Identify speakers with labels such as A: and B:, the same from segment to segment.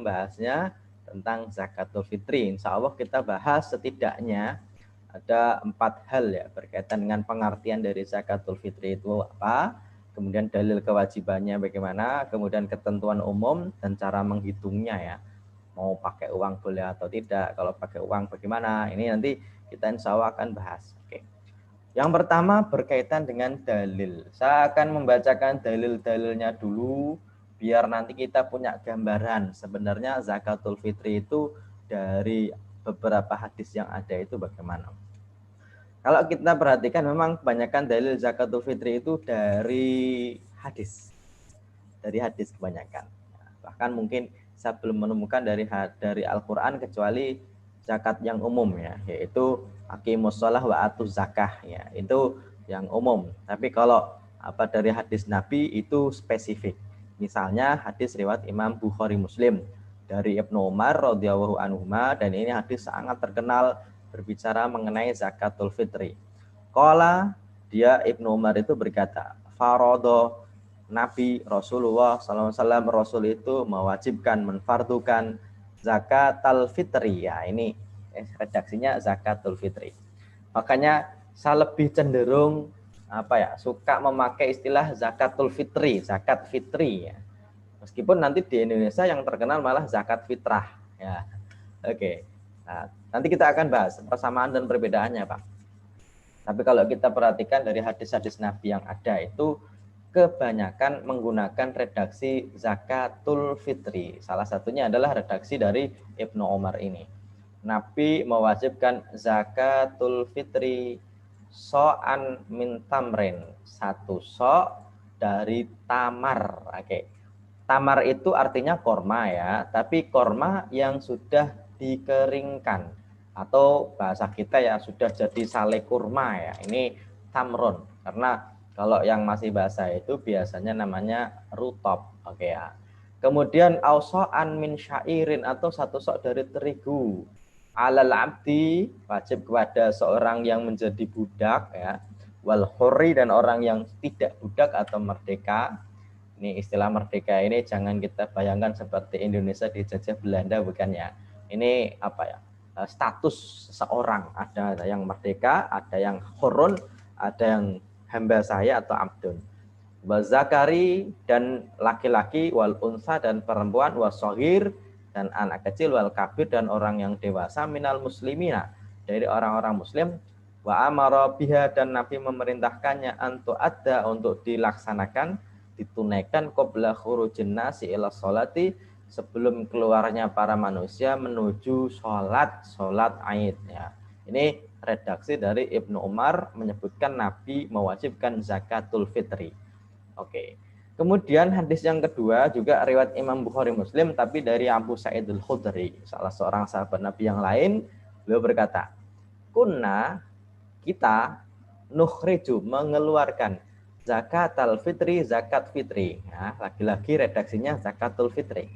A: membahasnya tentang zakatul fitri. Insya Allah kita bahas setidaknya ada 4 hal ya berkaitan dengan pengertian dari zakatul fitri itu apa, kemudian dalil kewajibannya bagaimana, kemudian ketentuan umum dan cara menghitungnya ya. Mau pakai uang boleh atau tidak, kalau pakai uang bagaimana, ini nanti kita insya Allah akan bahas. Oke. Yang pertama berkaitan dengan dalil. Saya akan membacakan dalil-dalilnya dulu, biar nanti kita punya gambaran sebenarnya zakatul fitri itu dari beberapa hadis yang ada itu bagaimana. Kalau kita perhatikan memang kebanyakan dalil zakatul fitri itu dari hadis. Dari hadis kebanyakan. Bahkan mungkin saya belum menemukan dari Al-Qur'an kecuali zakat yang umum ya, yaitu aqimus shalah wa atuz zakah ya. Itu yang umum. Tapi kalau apa dari hadis Nabi itu spesifik. Misalnya hadis riwayat Imam Bukhari Muslim dari Ibnu Umar radhiyallahu anhuma, dan ini hadis sangat terkenal berbicara mengenai zakatul fitri. Qala, dia Ibnu Umar itu berkata, farodo Nabi Rasulullah SAW, Rasul itu mewajibkan, menfardukan zakatul fitri ya, ini redaksinya zakatul fitri. Makanya saya lebih cenderung suka memakai istilah zakatul fitri, zakat fitri ya. Meskipun nanti di Indonesia yang terkenal malah zakat fitrah ya. Oke. Nah, nanti kita akan bahas persamaan dan perbedaannya, Pak. Tapi kalau kita perhatikan dari hadis-hadis Nabi yang ada itu kebanyakan menggunakan redaksi zakatul fitri. Salah satunya adalah redaksi dari Ibnu Umar ini. Nabi mewajibkan zakatul fitri so'an min tamrin, 1 so' dari tamar. Oke. Tamar itu artinya korma ya, tapi korma yang sudah dikeringkan atau bahasa kita ya sudah jadi sale kurma ya. Ini tamron, karena kalau yang masih basah itu biasanya namanya rutop. Oke ya. Kemudian auso'an min syairin, atau 1 sok dari terigu. Alal abdi, wajib kepada seorang yang menjadi budak ya. Wal hurri, dan orang yang tidak budak atau merdeka. Ini istilah merdeka ini jangan kita bayangkan seperti Indonesia dijajah Belanda, bukan ya. Ini status seseorang, ada yang merdeka, ada yang hurun, ada yang hamba saya atau abdun. Wazakari, dan laki-laki, wal unsa, dan perempuan, wasohir, dan anak kecil, wal kabir, dan orang yang dewasa, minal muslimina, dari orang-orang muslim. Wa amara biha, dan Nabi memerintahkannya antu ada, untuk dilaksanakan, ditunaikan qabla khurujin nasi ila sholati, sebelum keluarnya para manusia menuju sholat Aid ya. Ini redaksi dari Ibnu Umar menyebutkan Nabi mewajibkan zakatul fitri. Oke. Kemudian hadis yang kedua juga riwayat Imam Bukhari Muslim, tapi dari Abu Sa'id Al-Khudri, salah seorang sahabat Nabi yang lain. Beliau berkata, kunna, kita, nukhriju, mengeluarkan zakatul fitri, zakat fitri ya, lagi-lagi redaksinya zakatul fitri.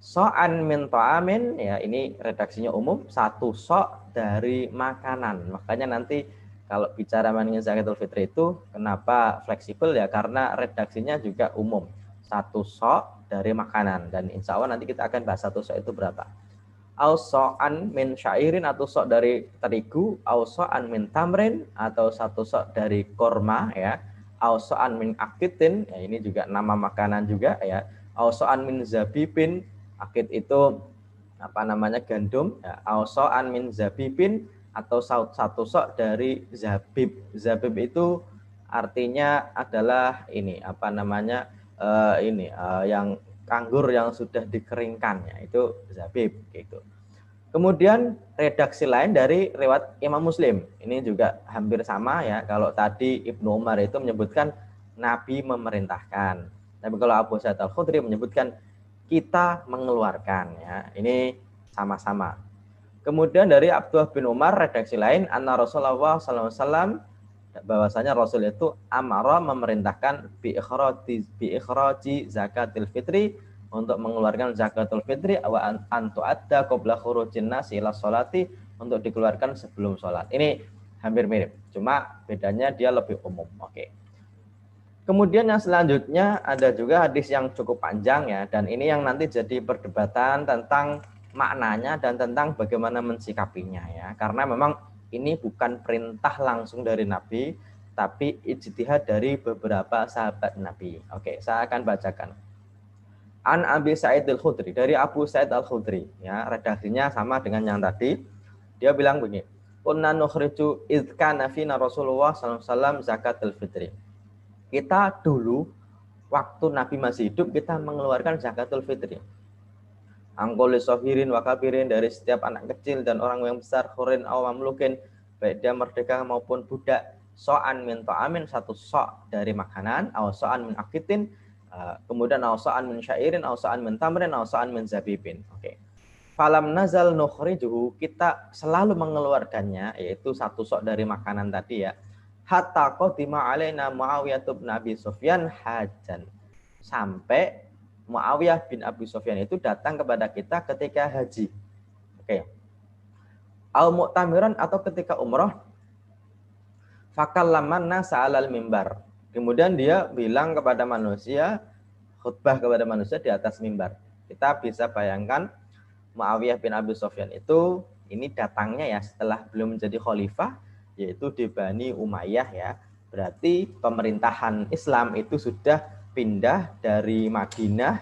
A: So'an min ta'amin ya, ini redaksinya umum, 1 so' dari makanan. Makanya nanti kalau bicara mengenai zakatul fitri itu kenapa fleksibel ya, karena redaksinya juga umum, 1 so' dari makanan, dan insya Allah nanti kita akan bahas 1 so' itu berapa. Auso'an min syairin, atau sok dari terigu, auso'an min tamrin, atau 1 sok dari korma ya, auso'an min akitin ya, ini juga nama makanan juga ya, auso'an min zabibin, akit itu gandum ya, auso'an min zabibin, atau 1 sok dari zabib. Zabib itu artinya adalah ini yang anggur yang sudah dikeringkan ya, itu zabib gitu. Kemudian redaksi lain dari riwayat Imam Muslim, ini juga hampir sama ya. Kalau tadi Ibnu Umar itu menyebutkan Nabi memerintahkan, tapi kalau Abu Sa'id Al-Khudri menyebutkan kita mengeluarkan ya. Ini sama-sama. Kemudian dari Abdullah bin Umar redaksi lain, anna Rasulullah SAW, bahwasanya Rasul itu amara, memerintahkan bi ikhraji zakatil fitri, untuk mengeluarkan zakatul fitri, wa antu adda qabla khurujin nasi ila sholati, untuk dikeluarkan sebelum sholat. Ini hampir mirip, cuma bedanya dia lebih umum. Oke. Kemudian yang selanjutnya ada juga hadis yang cukup panjang ya, dan ini yang nanti jadi perdebatan tentang maknanya dan tentang bagaimana mensikapinya ya. Karena memang ini bukan perintah langsung dari Nabi, tapi ijtihad dari beberapa sahabat Nabi. Oke, saya akan bacakan. An Abi Sa'id Al-Khudri, dari Abu Sa'id Al-Khudri ya, redaksinya sama dengan yang tadi. Dia bilang begini, kunna nukhriju idh kana fina Rasulullah sallallahu alaihi wasallam zakatul fitri. Kita dulu waktu Nabi masih hidup kita mengeluarkan zakatul fitri. Angkoli sohirin wakabirin, dari setiap anak kecil dan orang yang besar, khurin awam mamlukin, baik dia merdeka maupun budak, so'an min ta'amin, satu so' dari makanan, aw so'an min akitin, kemudian aw so'an min syairin, aw so'an min tamrin, aw so'an min zabibin. Oke. Falam nazal nukhrijuhu, kita selalu mengeluarkannya, yaitu satu sok dari makanan tadi ya. Hatta qadima alaina Muawiyah bin Abi Sufyan hajan. Sampai Muawiyah bin Abi Sufyan itu datang kepada kita ketika haji. Oke. Au mu'tamiran, atau ketika umroh. Fakallamanna sa'alal mimbar. Kemudian dia bilang kepada manusia, khutbah kepada manusia di atas mimbar. Kita bisa bayangkan Muawiyah bin Abi Sufyan itu ini datangnya ya setelah belum menjadi khalifah, yaitu di Bani Umayyah ya. Berarti pemerintahan Islam itu sudah pindah dari Madinah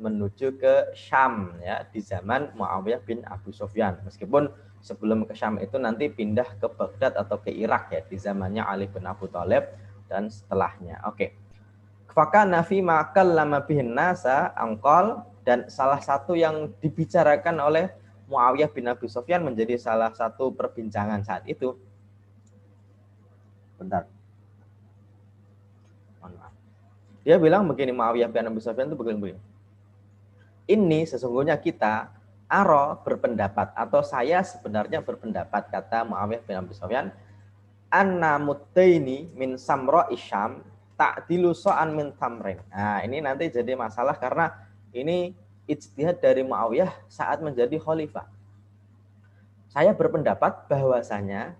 A: menuju ke Syam ya di zaman Muawiyah bin Abi Sufyan. Meskipun sebelum ke Syam itu nanti pindah ke Baghdad atau ke Irak ya di zamannya Ali bin Abi Thalib dan setelahnya. Oke. Fakana fi ma kallama bihin nasa angqal, dan salah satu yang dibicarakan oleh Muawiyah bin Abi Sufyan menjadi salah satu perbincangan saat itu. Bentar. Dia bilang begini, Muawiyah bin Abi Sufyan itu begini. Ini sesungguhnya kita berpendapat, atau saya sebenarnya berpendapat, kata Muawiyah bin Abi Sufyan, anna muddaini min samra isyam ta'dilu so'an min tamrin. Nah, ini nanti jadi masalah karena ini ijtihad dari Muawiyah saat menjadi khalifah. Saya berpendapat bahwasanya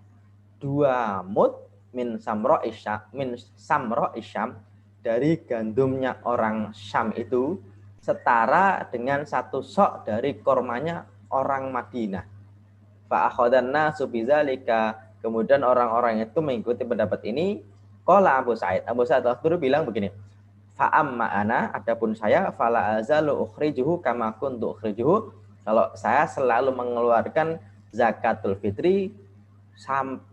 A: 2 mud min samra isyam dari gandumnya orang Syam itu setara dengan 1 sok dari kormanya orang Madinah. Fa akhadan nasu bizalika, kemudian orang-orang itu mengikuti pendapat ini. Qala Abu Sa'id Al-Khudri bilang begini, fa amma ana, adapun saya, fala azalu ukhrijuhu kama kuntu ukhrijuhu, kalau saya selalu mengeluarkan zakatul fitri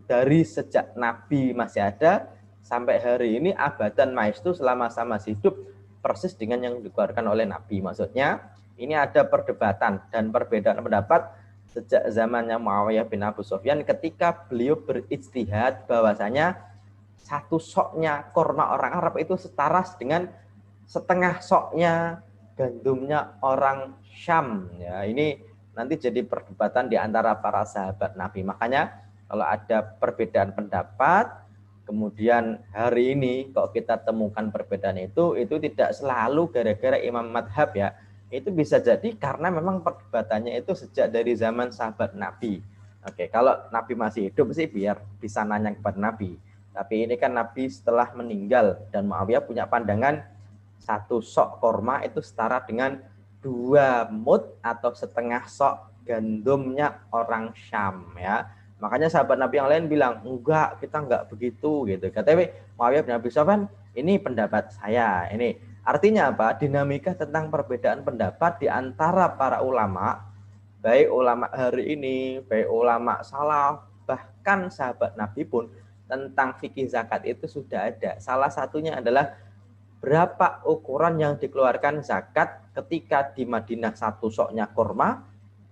A: dari sejak Nabi masih ada sampai hari ini abadan maestu, selama saya masih hidup, persis dengan yang dikeluarkan oleh Nabi. Maksudnya ini ada perdebatan dan perbedaan pendapat sejak zamannya Muawiyah bin Abu Sufyan ketika beliau berijtihad bahwasanya 1 soknya korma orang Arab itu setara dengan setengah soknya gandumnya orang Syam. Ya, ini nanti jadi perdebatan di antara para sahabat Nabi. Makanya kalau ada perbedaan pendapat, kemudian hari ini kok kita temukan perbedaan itu tidak selalu gara-gara imam madhab ya. Itu bisa jadi karena memang perdebatannya itu sejak dari zaman sahabat Nabi. Oke, kalau Nabi masih hidup sih biar bisa nanya kepada Nabi. Tapi ini kan Nabi setelah meninggal dan Muawiyah punya pandangan 1 sok korma itu setara dengan 2 mud atau setengah sok gandumnya orang Syam ya. Makanya sahabat Nabi yang lain bilang, enggak, kita enggak begitu gitu. Katanya Muawiyah bin Abi Sufyan, ini pendapat saya. Ini artinya apa? Dinamika tentang perbedaan pendapat di antara para ulama, baik ulama hari ini, baik ulama salaf, bahkan sahabat Nabi pun tentang fikih zakat itu sudah ada. Salah satunya adalah berapa ukuran yang dikeluarkan zakat ketika di Madinah 1 soknya kurma,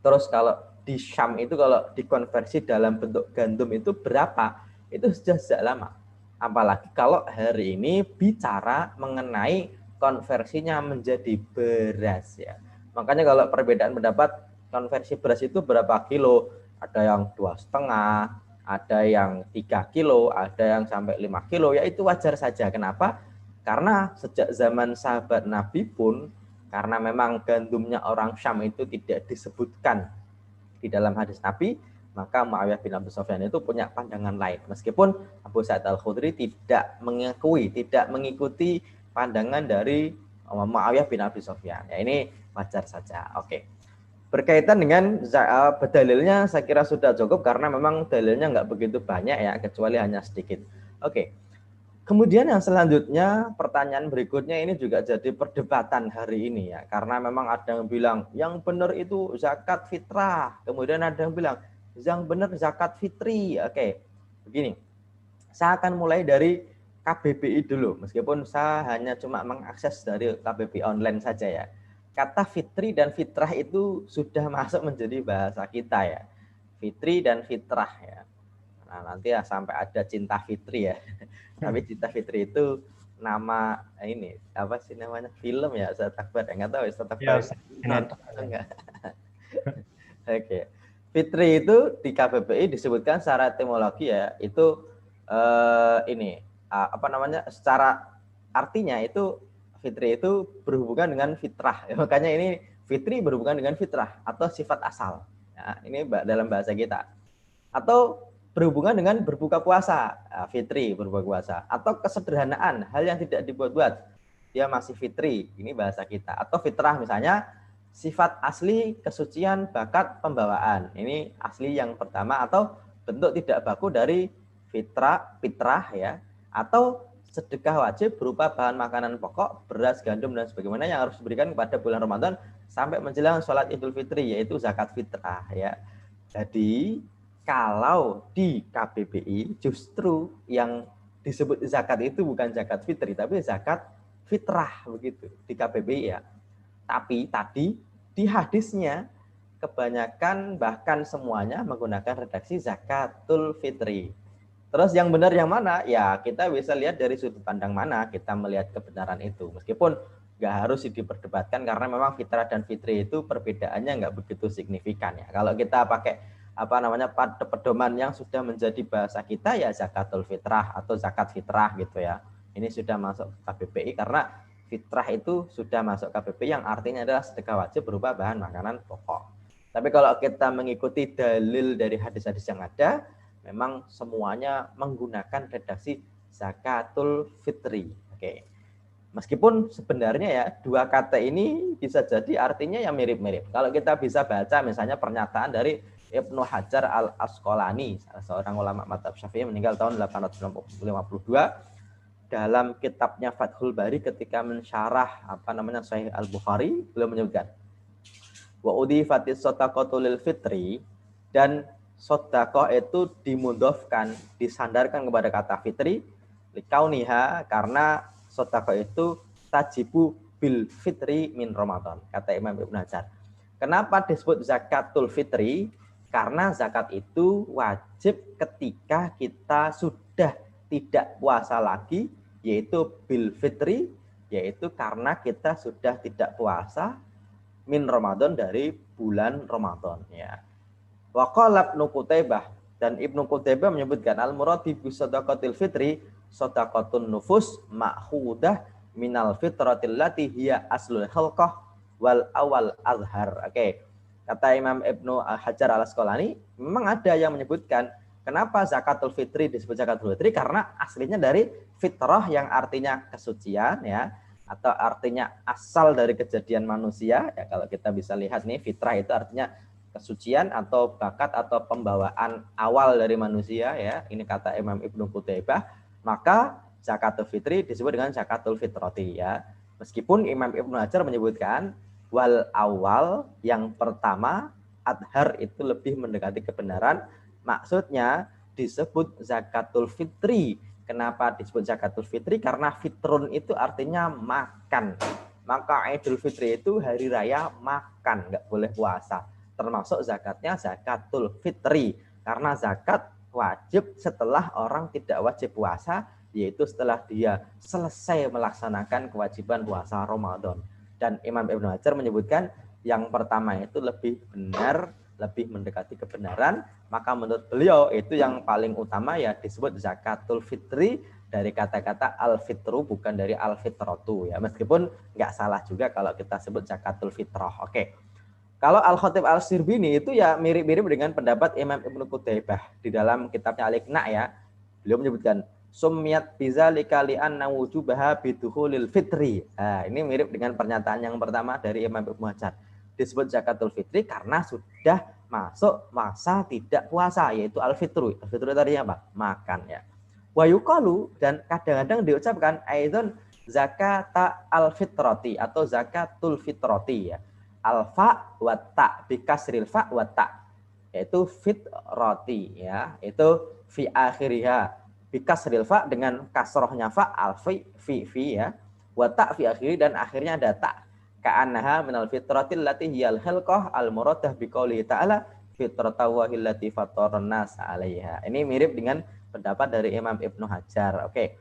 A: terus kalau di Syam itu kalau dikonversi dalam bentuk gandum itu berapa? Itu sudah sejak lama. Apalagi kalau hari ini bicara mengenai konversinya menjadi beras ya. Makanya kalau perbedaan pendapat konversi beras itu berapa kilo? Ada yang 2,5, ada yang 3 kilo, ada yang sampai 5 kilo. Ya itu wajar saja. Kenapa? Karena sejak zaman sahabat Nabi pun, karena memang gandumnya orang Syam itu tidak disebutkan di dalam hadis Nabi, maka Muawiyah bin Abi Sufyan itu punya pandangan lain. Meskipun Abu Sa'id Al-Khudri tidak mengikuti pandangan dari Muawiyah bin Abi Sufyan. Ya, ini wajar saja. Oke. Berkaitan dengan dalilnya saya kira sudah cukup karena memang dalilnya nggak begitu banyak ya, kecuali hanya sedikit. Oke. Kemudian yang selanjutnya, pertanyaan berikutnya ini juga jadi perdebatan hari ini ya, karena memang ada yang bilang yang benar itu zakat fitrah, kemudian ada yang bilang yang benar zakat fitri. Oke, begini, saya akan mulai dari KBBI dulu, meskipun saya hanya cuma mengakses dari KBBI online saja ya. Kata fitri dan fitrah itu sudah masuk menjadi bahasa kita ya, fitri dan fitrah ya. Nah, nanti ya sampai ada cinta fitri ya. Tapi cinta fitri itu nama ini apa sih namanya, film ya, Ustaz Akbar ya, nggak tahu Ustaz Akbar enggak. Oke. Fitri itu di KBBI disebutkan secara etimologi ya, itu ini apa namanya, secara artinya itu fitri itu berhubungan dengan fitrah. Ya, makanya ini fitri berhubungan dengan fitrah atau sifat asal. Ya, ini dalam bahasa kita. Atau berhubungan dengan berbuka puasa, fitri berbuka puasa, atau kesederhanaan, hal yang tidak dibuat-buat, dia masih fitri, ini bahasa kita. Atau fitrah misalnya sifat asli, kesucian, bakat, pembawaan, ini asli yang pertama, atau bentuk tidak baku dari fitrah ya, atau sedekah wajib berupa bahan makanan pokok, beras, gandum, dan sebagaimana yang harus diberikan kepada bulan Ramadan sampai menjelang sholat Idul Fitri, yaitu zakat fitrah ya. Jadi kalau di KBBI justru yang disebut zakat itu bukan zakat fitri, tapi zakat fitrah begitu di KBBI ya. Tapi tadi di hadisnya kebanyakan bahkan semuanya menggunakan redaksi zakatul fitri. Terus yang benar yang mana? Ya kita bisa lihat dari sudut pandang mana kita melihat kebenaran itu. Meskipun nggak harus diperdebatkan karena memang fitrah dan fitri itu perbedaannya nggak begitu signifikan ya. Kalau kita pakai apa namanya pedoman yang sudah menjadi bahasa kita ya zakatul fitrah atau zakat fitrah gitu ya. Ini sudah masuk KBBI karena fitrah itu sudah masuk KBBI yang artinya adalah sedekah wajib berupa bahan makanan pokok. Tapi kalau kita mengikuti dalil dari hadis-hadis yang ada, memang semuanya menggunakan redaksi zakatul fitri. Oke. Meskipun sebenarnya ya dua kata ini bisa jadi artinya yang mirip-mirip. Kalau kita bisa baca misalnya pernyataan dari Ibnu Hajar Al-Asqalani, salah seorang ulama mazhab Syafi'i meninggal tahun 852, dalam kitabnya Fathul Bari ketika mensyarah apa namanya Sahih Al-Bukhari, beliau menyebutkan wa udhifatis shadaqatu lil fitri, dan sedekah itu dimudhofkan, disandarkan kepada kata fitri likauniha, karena sedekah itu tajibu bil fitri min Ramadan, kata Imam Ibnu Hajar. Kenapa disebut zakatul fitri? Karena zakat itu wajib ketika kita sudah tidak puasa lagi, yaitu bil fitri, yaitu karena kita sudah tidak puasa min Ramadan, dari bulan Ramadan ya. Wa qala Ibnu Qutaibah, dan Ibnu Qutaibah menyebutkan al-muradi bi shadaqatil fitri shadaqatun nufus ma'khudah minal fitratil lati hiya aslul khalqah wal awal azhar. Oke. Kata Imam Ibnu Hajar Al-Asqalani, memang ada yang menyebutkan kenapa zakatul fitri disebut zakatul fitri, karena aslinya dari fitrah yang artinya kesucian ya, atau artinya asal dari kejadian manusia ya. Kalau kita bisa lihat nih, fitrah itu artinya kesucian atau bakat atau pembawaan awal dari manusia ya. Ini kata Imam Ibnu Qutaibah. Maka zakatul fitri disebut dengan zakatul fitrati ya. Meskipun Imam Ibnu Hajar menyebutkan wal awal, yang pertama, adhar itu lebih mendekati kebenaran. Maksudnya disebut zakatul fitri. Kenapa disebut zakatul fitri? Karena fitrun itu artinya makan. Maka Idul Fitri itu hari raya makan, nggak boleh puasa. Termasuk zakatnya zakatul fitri. Karena zakat wajib setelah orang tidak wajib puasa, yaitu setelah dia selesai melaksanakan kewajiban puasa Ramadan. Dan Imam Ibnu Hajar menyebutkan yang pertama itu lebih benar, lebih mendekati kebenaran. Maka menurut beliau itu yang paling utama ya disebut zakatul fitri, dari kata-kata al-fitru, bukan dari al-fitratu ya. Meskipun nggak salah juga kalau kita sebut zakatul fitrah. Oke. Kalau Al-Khatib Al-Sirbini itu ya mirip-mirip dengan pendapat Imam Ibnu Qutaibah di dalam kitabnya Al-Iqna ya. Beliau menyebutkan summiyat bidzalika li'anna wujubaha bidukhulil fitri. Nah, ini mirip dengan pernyataan yang pertama dari Imam Ibnu Hajar. Disebut zakatul fitri karena sudah masuk masa tidak puasa, yaitu al-fitru. Al-fitru tadi apa? Makan ya. Wa yuqalu, dan kadang-kadang diucapkan aidzon zakata al-fitrati atau zakatul fitrati ya. Alfa wa ta bi kasril fa wa ta, yaitu fitrati ya, itu fi akhiriha bi kasril fa dengan kasrohnya fa alfi fi ya, wa ta fi akhiri dan akhirnya ada ta, ka'annaha minal fitratil lati hiyal khalqah al muradah bi qouli ta'ala fitratallahi allati fattaran nas 'alaiha. Ini mirip dengan pendapat dari Imam Ibnu Hajar. Oke.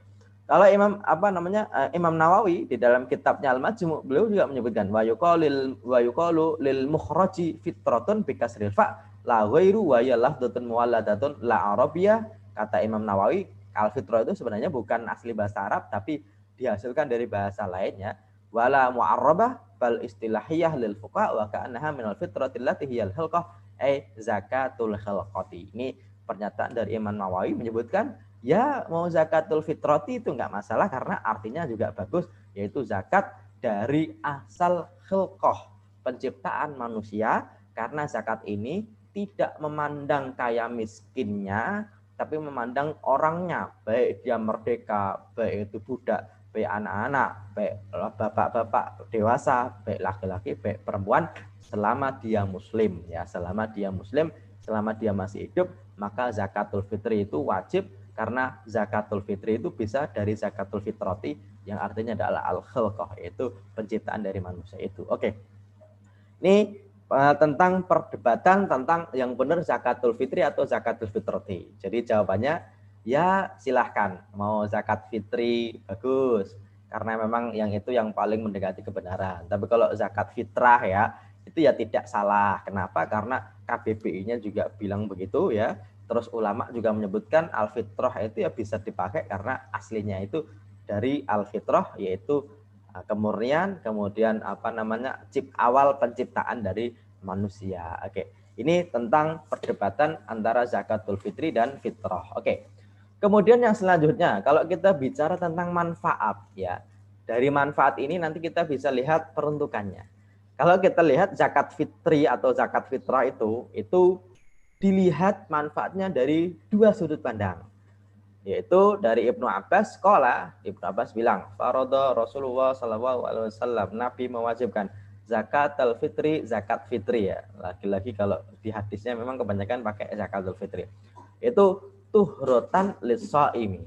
A: Kalau Imam Nawawi di dalam kitabnya Al-Majmu', beliau juga menyebutkan wa yuqalu lil mukhraji fitratun bi kasril fa la ghairu wa ya lafdhatun muwalladatun la arabiyyah. Kata Imam Nawawi, al-fitrah itu sebenarnya bukan asli bahasa Arab tapi dihasilkan dari bahasa lainnya. Wala mu'arrabah bal istilahiyah lil fuqaha wa ka'annaha minal fitratil lati hiyal khalqah ay zakatul khalqati. Ini pernyataan dari Imam Nawawi menyebutkan ya mau zakatul fitrati itu enggak masalah karena artinya juga bagus, yaitu zakat dari asal khilqah, penciptaan manusia, karena zakat ini tidak memandang kaya miskinnya tapi memandang orangnya, baik dia merdeka, baik itu budak, baik anak-anak, baik bapak-bapak dewasa, baik laki-laki, baik perempuan, selama dia muslim ya, selama dia muslim, selama dia masih hidup, maka zakatul fitri itu wajib. Karena zakatul fitri itu bisa dari zakatul fitrati yang artinya adalah al-khalqah, yaitu penciptaan dari manusia itu. Oke. Ini tentang perdebatan tentang yang benar zakatul fitri atau zakatul fitrati. Jadi jawabannya ya silahkan. Mau zakat fitri bagus karena memang yang itu yang paling mendekati kebenaran. Tapi kalau zakat fitrah ya itu ya tidak salah. Kenapa? Karena KBBI-nya juga bilang begitu ya. Terus ulama juga menyebutkan al-fitrah itu ya bisa dipakai karena aslinya itu dari al-fitrah, yaitu kemurnian, kemudian awal penciptaan dari manusia. Oke. Ini tentang perdebatan antara zakatul fitri dan fitrah. Oke. Kemudian yang selanjutnya, kalau kita bicara tentang manfaat ya. Dari manfaat ini nanti kita bisa lihat peruntukannya. Kalau kita lihat zakat fitri atau zakat fitrah itu dilihat manfaatnya dari dua sudut pandang, yaitu dari Ibnu Abbas. Ibnu Abbas bilang, faradha Rasulullah SAW, Nabi mewajibkan zakatul fitri, zakat fitri ya. Lagi-lagi kalau di hadisnya memang kebanyakan pakai zakatul fitri. Itu tuhrotan lis-shaimi.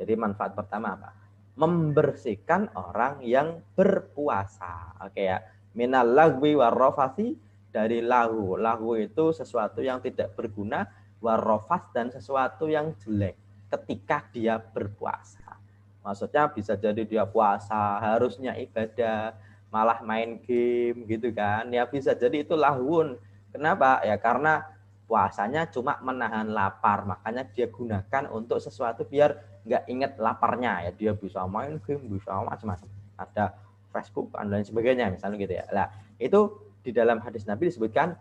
A: Jadi manfaat pertama apa? Membersihkan orang yang berpuasa. Oke ya. Minal lagwi warrafasi, dari lahu. Lahu itu sesuatu yang tidak berguna, warrafas dan sesuatu yang jelek ketika dia berpuasa. Maksudnya bisa jadi dia puasa, harusnya ibadah, malah main game gitu kan. Ya bisa jadi itu lahun. Kenapa? Ya karena puasanya cuma menahan lapar, makanya dia gunakan untuk sesuatu biar nggak inget laparnya ya. Dia bisa main game, bisa macam-macam. Ada Facebook dan lain sebagainya misalnya gitu ya. Nah, itu di dalam hadis Nabi disebutkan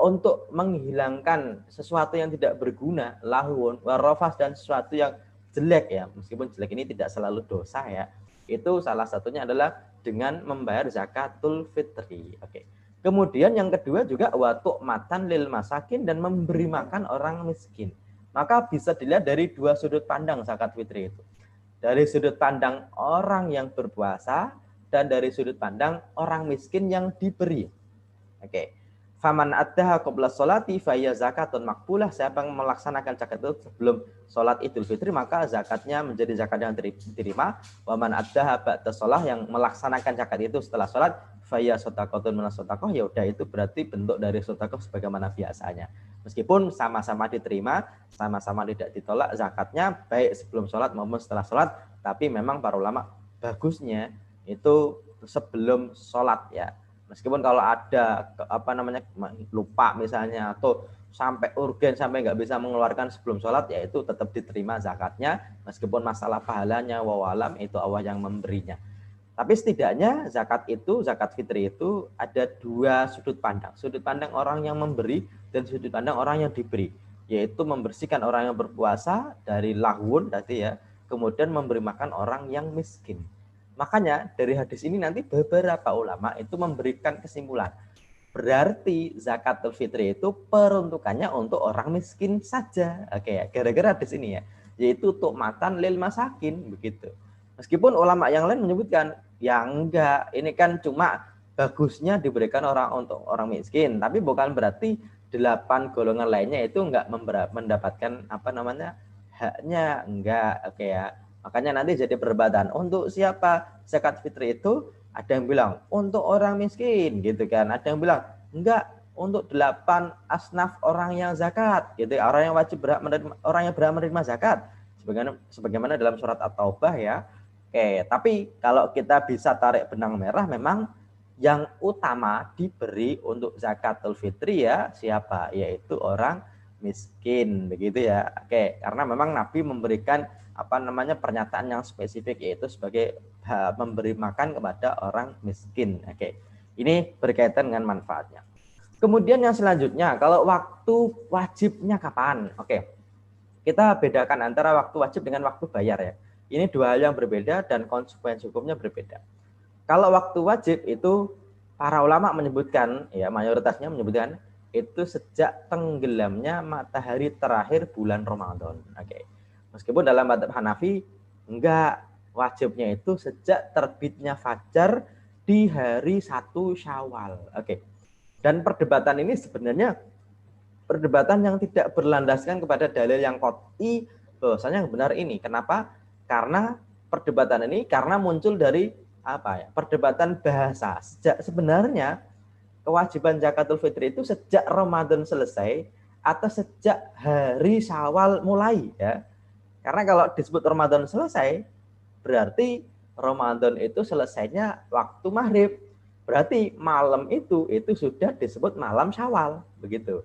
A: untuk menghilangkan sesuatu yang tidak berguna, lahun, warrafas, dan sesuatu yang jelek ya, meskipun jelek ini tidak selalu dosa ya, itu salah satunya adalah dengan membayar zakatul fitri. Oke. Kemudian yang kedua juga watuk matan lil masakin, dan memberi makan orang miskin. Maka bisa dilihat dari dua sudut pandang zakat fitri itu. Dari sudut pandang orang yang berpuasa dan dari sudut pandang orang miskin yang diberi. Oke. Faman addaha qabla sholati fa hiya zakatun maqbulah. Siapa yang melaksanakan zakat itu sebelum sholat Idul Fitri, maka zakatnya menjadi zakat yang diterima. Wa man addaha ba'da sholah, yang melaksanakan zakat itu setelah sholat, fa hiya shadaqatun minas shadaqah, ya udah itu berarti bentuk dari sedekah sebagaimana biasanya. Meskipun sama-sama diterima, sama-sama tidak ditolak zakatnya baik sebelum sholat maupun setelah sholat, tapi memang para ulama bagusnya itu sebelum sholat ya. Meskipun kalau ada lupa misalnya atau sampai urgen sampai nggak bisa mengeluarkan sebelum sholat, ya itu tetap diterima zakatnya, meskipun masalah pahalanya wawalam itu Allah yang memberinya. Tapi setidaknya zakat fitri itu ada dua sudut pandang. Sudut pandang orang yang memberi dan sudut pandang orang yang diberi. Yaitu membersihkan orang yang berpuasa dari lahwun tadi ya, kemudian memberi makan orang yang miskin. Makanya dari hadis ini nanti beberapa ulama itu memberikan kesimpulan. Berarti zakatul fitri itu peruntukannya untuk orang miskin saja. Oke ya, gara-gara hadis ini ya. Yaitu tu'matan lil masakin begitu. Meskipun ulama yang lain menyebutkan, ya enggak, ini kan cuma bagusnya diberikan untuk orang miskin, tapi bukan berarti 8 golongan lainnya itu enggak mendapatkan haknya, enggak. Oke ya. Makanya nanti jadi perdebatan, untuk siapa zakat fitri itu? Ada yang bilang untuk orang miskin gitu kan, ada yang bilang enggak, untuk 8 asnaf orang yang zakat gitu, orang yang wajib orang yang berhak menerima zakat sebagaimana dalam surat At-Taubah ya. Oke, tapi kalau kita bisa tarik benang merah, memang yang utama diberi untuk zakatul fitri ya siapa? Yaitu orang miskin, begitu ya. Oke, karena memang Nabi memberikan pernyataan yang spesifik, yaitu sebagai memberi makan kepada orang miskin. Oke, ini berkaitan dengan manfaatnya. Kemudian yang selanjutnya, kalau waktu wajibnya kapan? Oke, kita bedakan antara waktu wajib dengan waktu bayar ya. Ini dua hal yang berbeda dan konsekuensi hukumnya berbeda. Kalau waktu wajib itu para ulama menyebutkan, ya mayoritasnya menyebutkan itu sejak tenggelamnya matahari terakhir bulan Ramadan. Oke. Meskipun dalam mazhab Hanafi enggak, wajibnya itu sejak terbitnya fajar di hari 1 Syawal. Oke. Dan perdebatan ini sebenarnya perdebatan yang tidak berlandaskan kepada dalil yang qat'i bahwasanya yang benar ini. Kenapa? Karena perdebatan ini muncul dari perdebatan bahasa. Sebenarnya kewajiban zakatul fitri itu sejak Ramadan selesai atau sejak hari Syawal mulai ya. Karena kalau disebut Ramadan selesai, berarti Ramadan itu selesainya waktu maghrib. Berarti malam itu sudah disebut malam Syawal, begitu.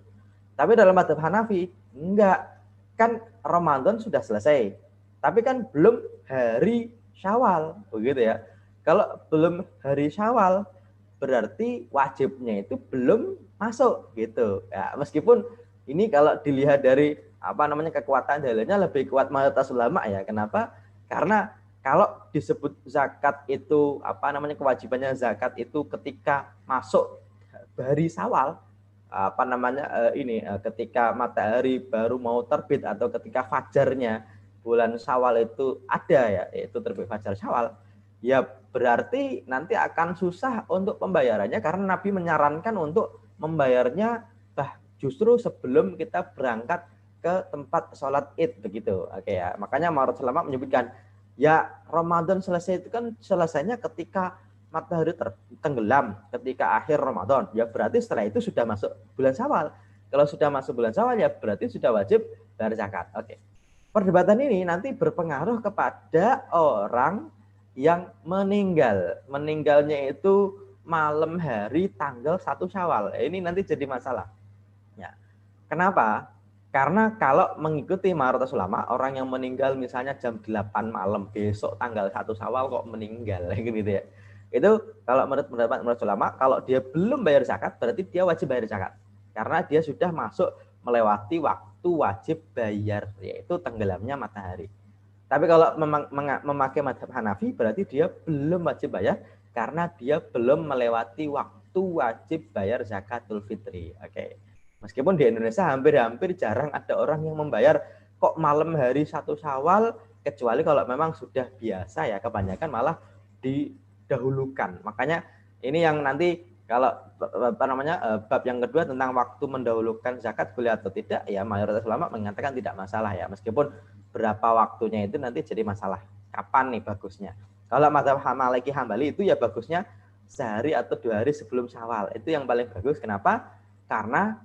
A: Tapi dalam mazhab Hanafi enggak, kan Ramadan sudah selesai, tapi kan belum hari Syawal, begitu ya. Kalau belum hari Syawal, berarti wajibnya itu belum masuk, gitu. Ya, meskipun ini kalau dilihat dari kekuatan dalilnya lebih kuat mayoritas ulama ya. Kenapa? Karena kalau disebut zakat itu kewajibannya zakat itu ketika masuk hari Syawal, ketika matahari baru mau terbit atau ketika fajarnya bulan Syawal itu ada ya, yaitu terbit fajar Syawal, ya berarti nanti akan susah untuk pembayarannya karena Nabi menyarankan untuk membayarnya justru sebelum kita berangkat ke tempat sholat Id, begitu. Oke ya, makanya Ma'ruf Ulama menyebutkan ya Ramadan selesai itu kan selesainya ketika matahari tenggelam, ketika akhir Ramadan. Ya berarti setelah itu sudah masuk bulan Syawal. Kalau sudah masuk bulan Syawal ya berarti sudah wajib bayar zakat. Oke. Perdebatan ini nanti berpengaruh kepada orang yang meninggal. Meninggalnya itu malam hari tanggal 1 Syawal. Ini nanti jadi masalah. Ya. Kenapa? Karena kalau mengikuti mayoritas ulama, orang yang meninggal misalnya jam 8 malam besok tanggal 1 Syawal kok meninggal gitu ya. Itu kalau menurut pendapat ulama, kalau dia belum bayar zakat berarti dia wajib bayar zakat. Karena dia sudah masuk melewati waktu wajib bayar, yaitu tenggelamnya matahari. Tapi kalau memakai mazhab Hanafi berarti dia belum wajib bayar karena dia belum melewati waktu wajib bayar zakatul fitri. Oke. Meskipun di Indonesia hampir jarang ada orang yang membayar kok malam hari 1 Syawal, kecuali kalau memang sudah biasa ya, kebanyakan malah didahulukan. Makanya ini yang nanti kalau bab yang kedua tentang waktu mendahulukan zakat boleh atau tidak, ya mayoritas ulama mengatakan tidak masalah ya, meskipun berapa waktunya itu nanti jadi masalah. Kapan nih bagusnya? Kalau mazhab Maliki Hambali itu ya bagusnya sehari atau 2 hari sebelum Syawal. Itu yang paling bagus. Kenapa? Karena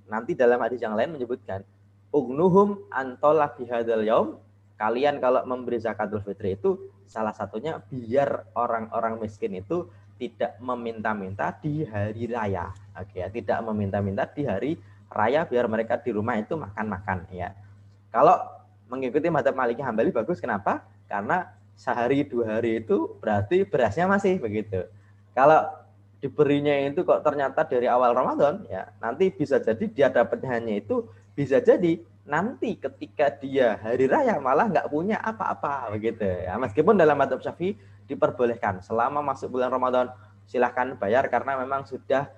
A: nanti dalam hadis yang lain menyebutkan ugnuhum antola bihadzal yaum, kalian kalau memberi zakatul fitri itu salah satunya biar orang-orang miskin itu tidak meminta-minta di hari raya. Oke ya, tidak meminta-minta di hari raya biar mereka di rumah itu makan-makan ya. Kalau mengikuti mazhab Maliki Hambali bagus, kenapa? Karena sehari 2 hari itu berarti berasnya masih begitu. Kalau diberinya itu kok ternyata dari awal Ramadan, ya nanti bisa jadi dia dapatnya hanya itu, bisa jadi nanti ketika dia hari raya malah nggak punya apa-apa begitu ya. Meskipun dalam madzhab Syafi'i diperbolehkan selama masuk bulan Ramadan silahkan bayar karena memang sudah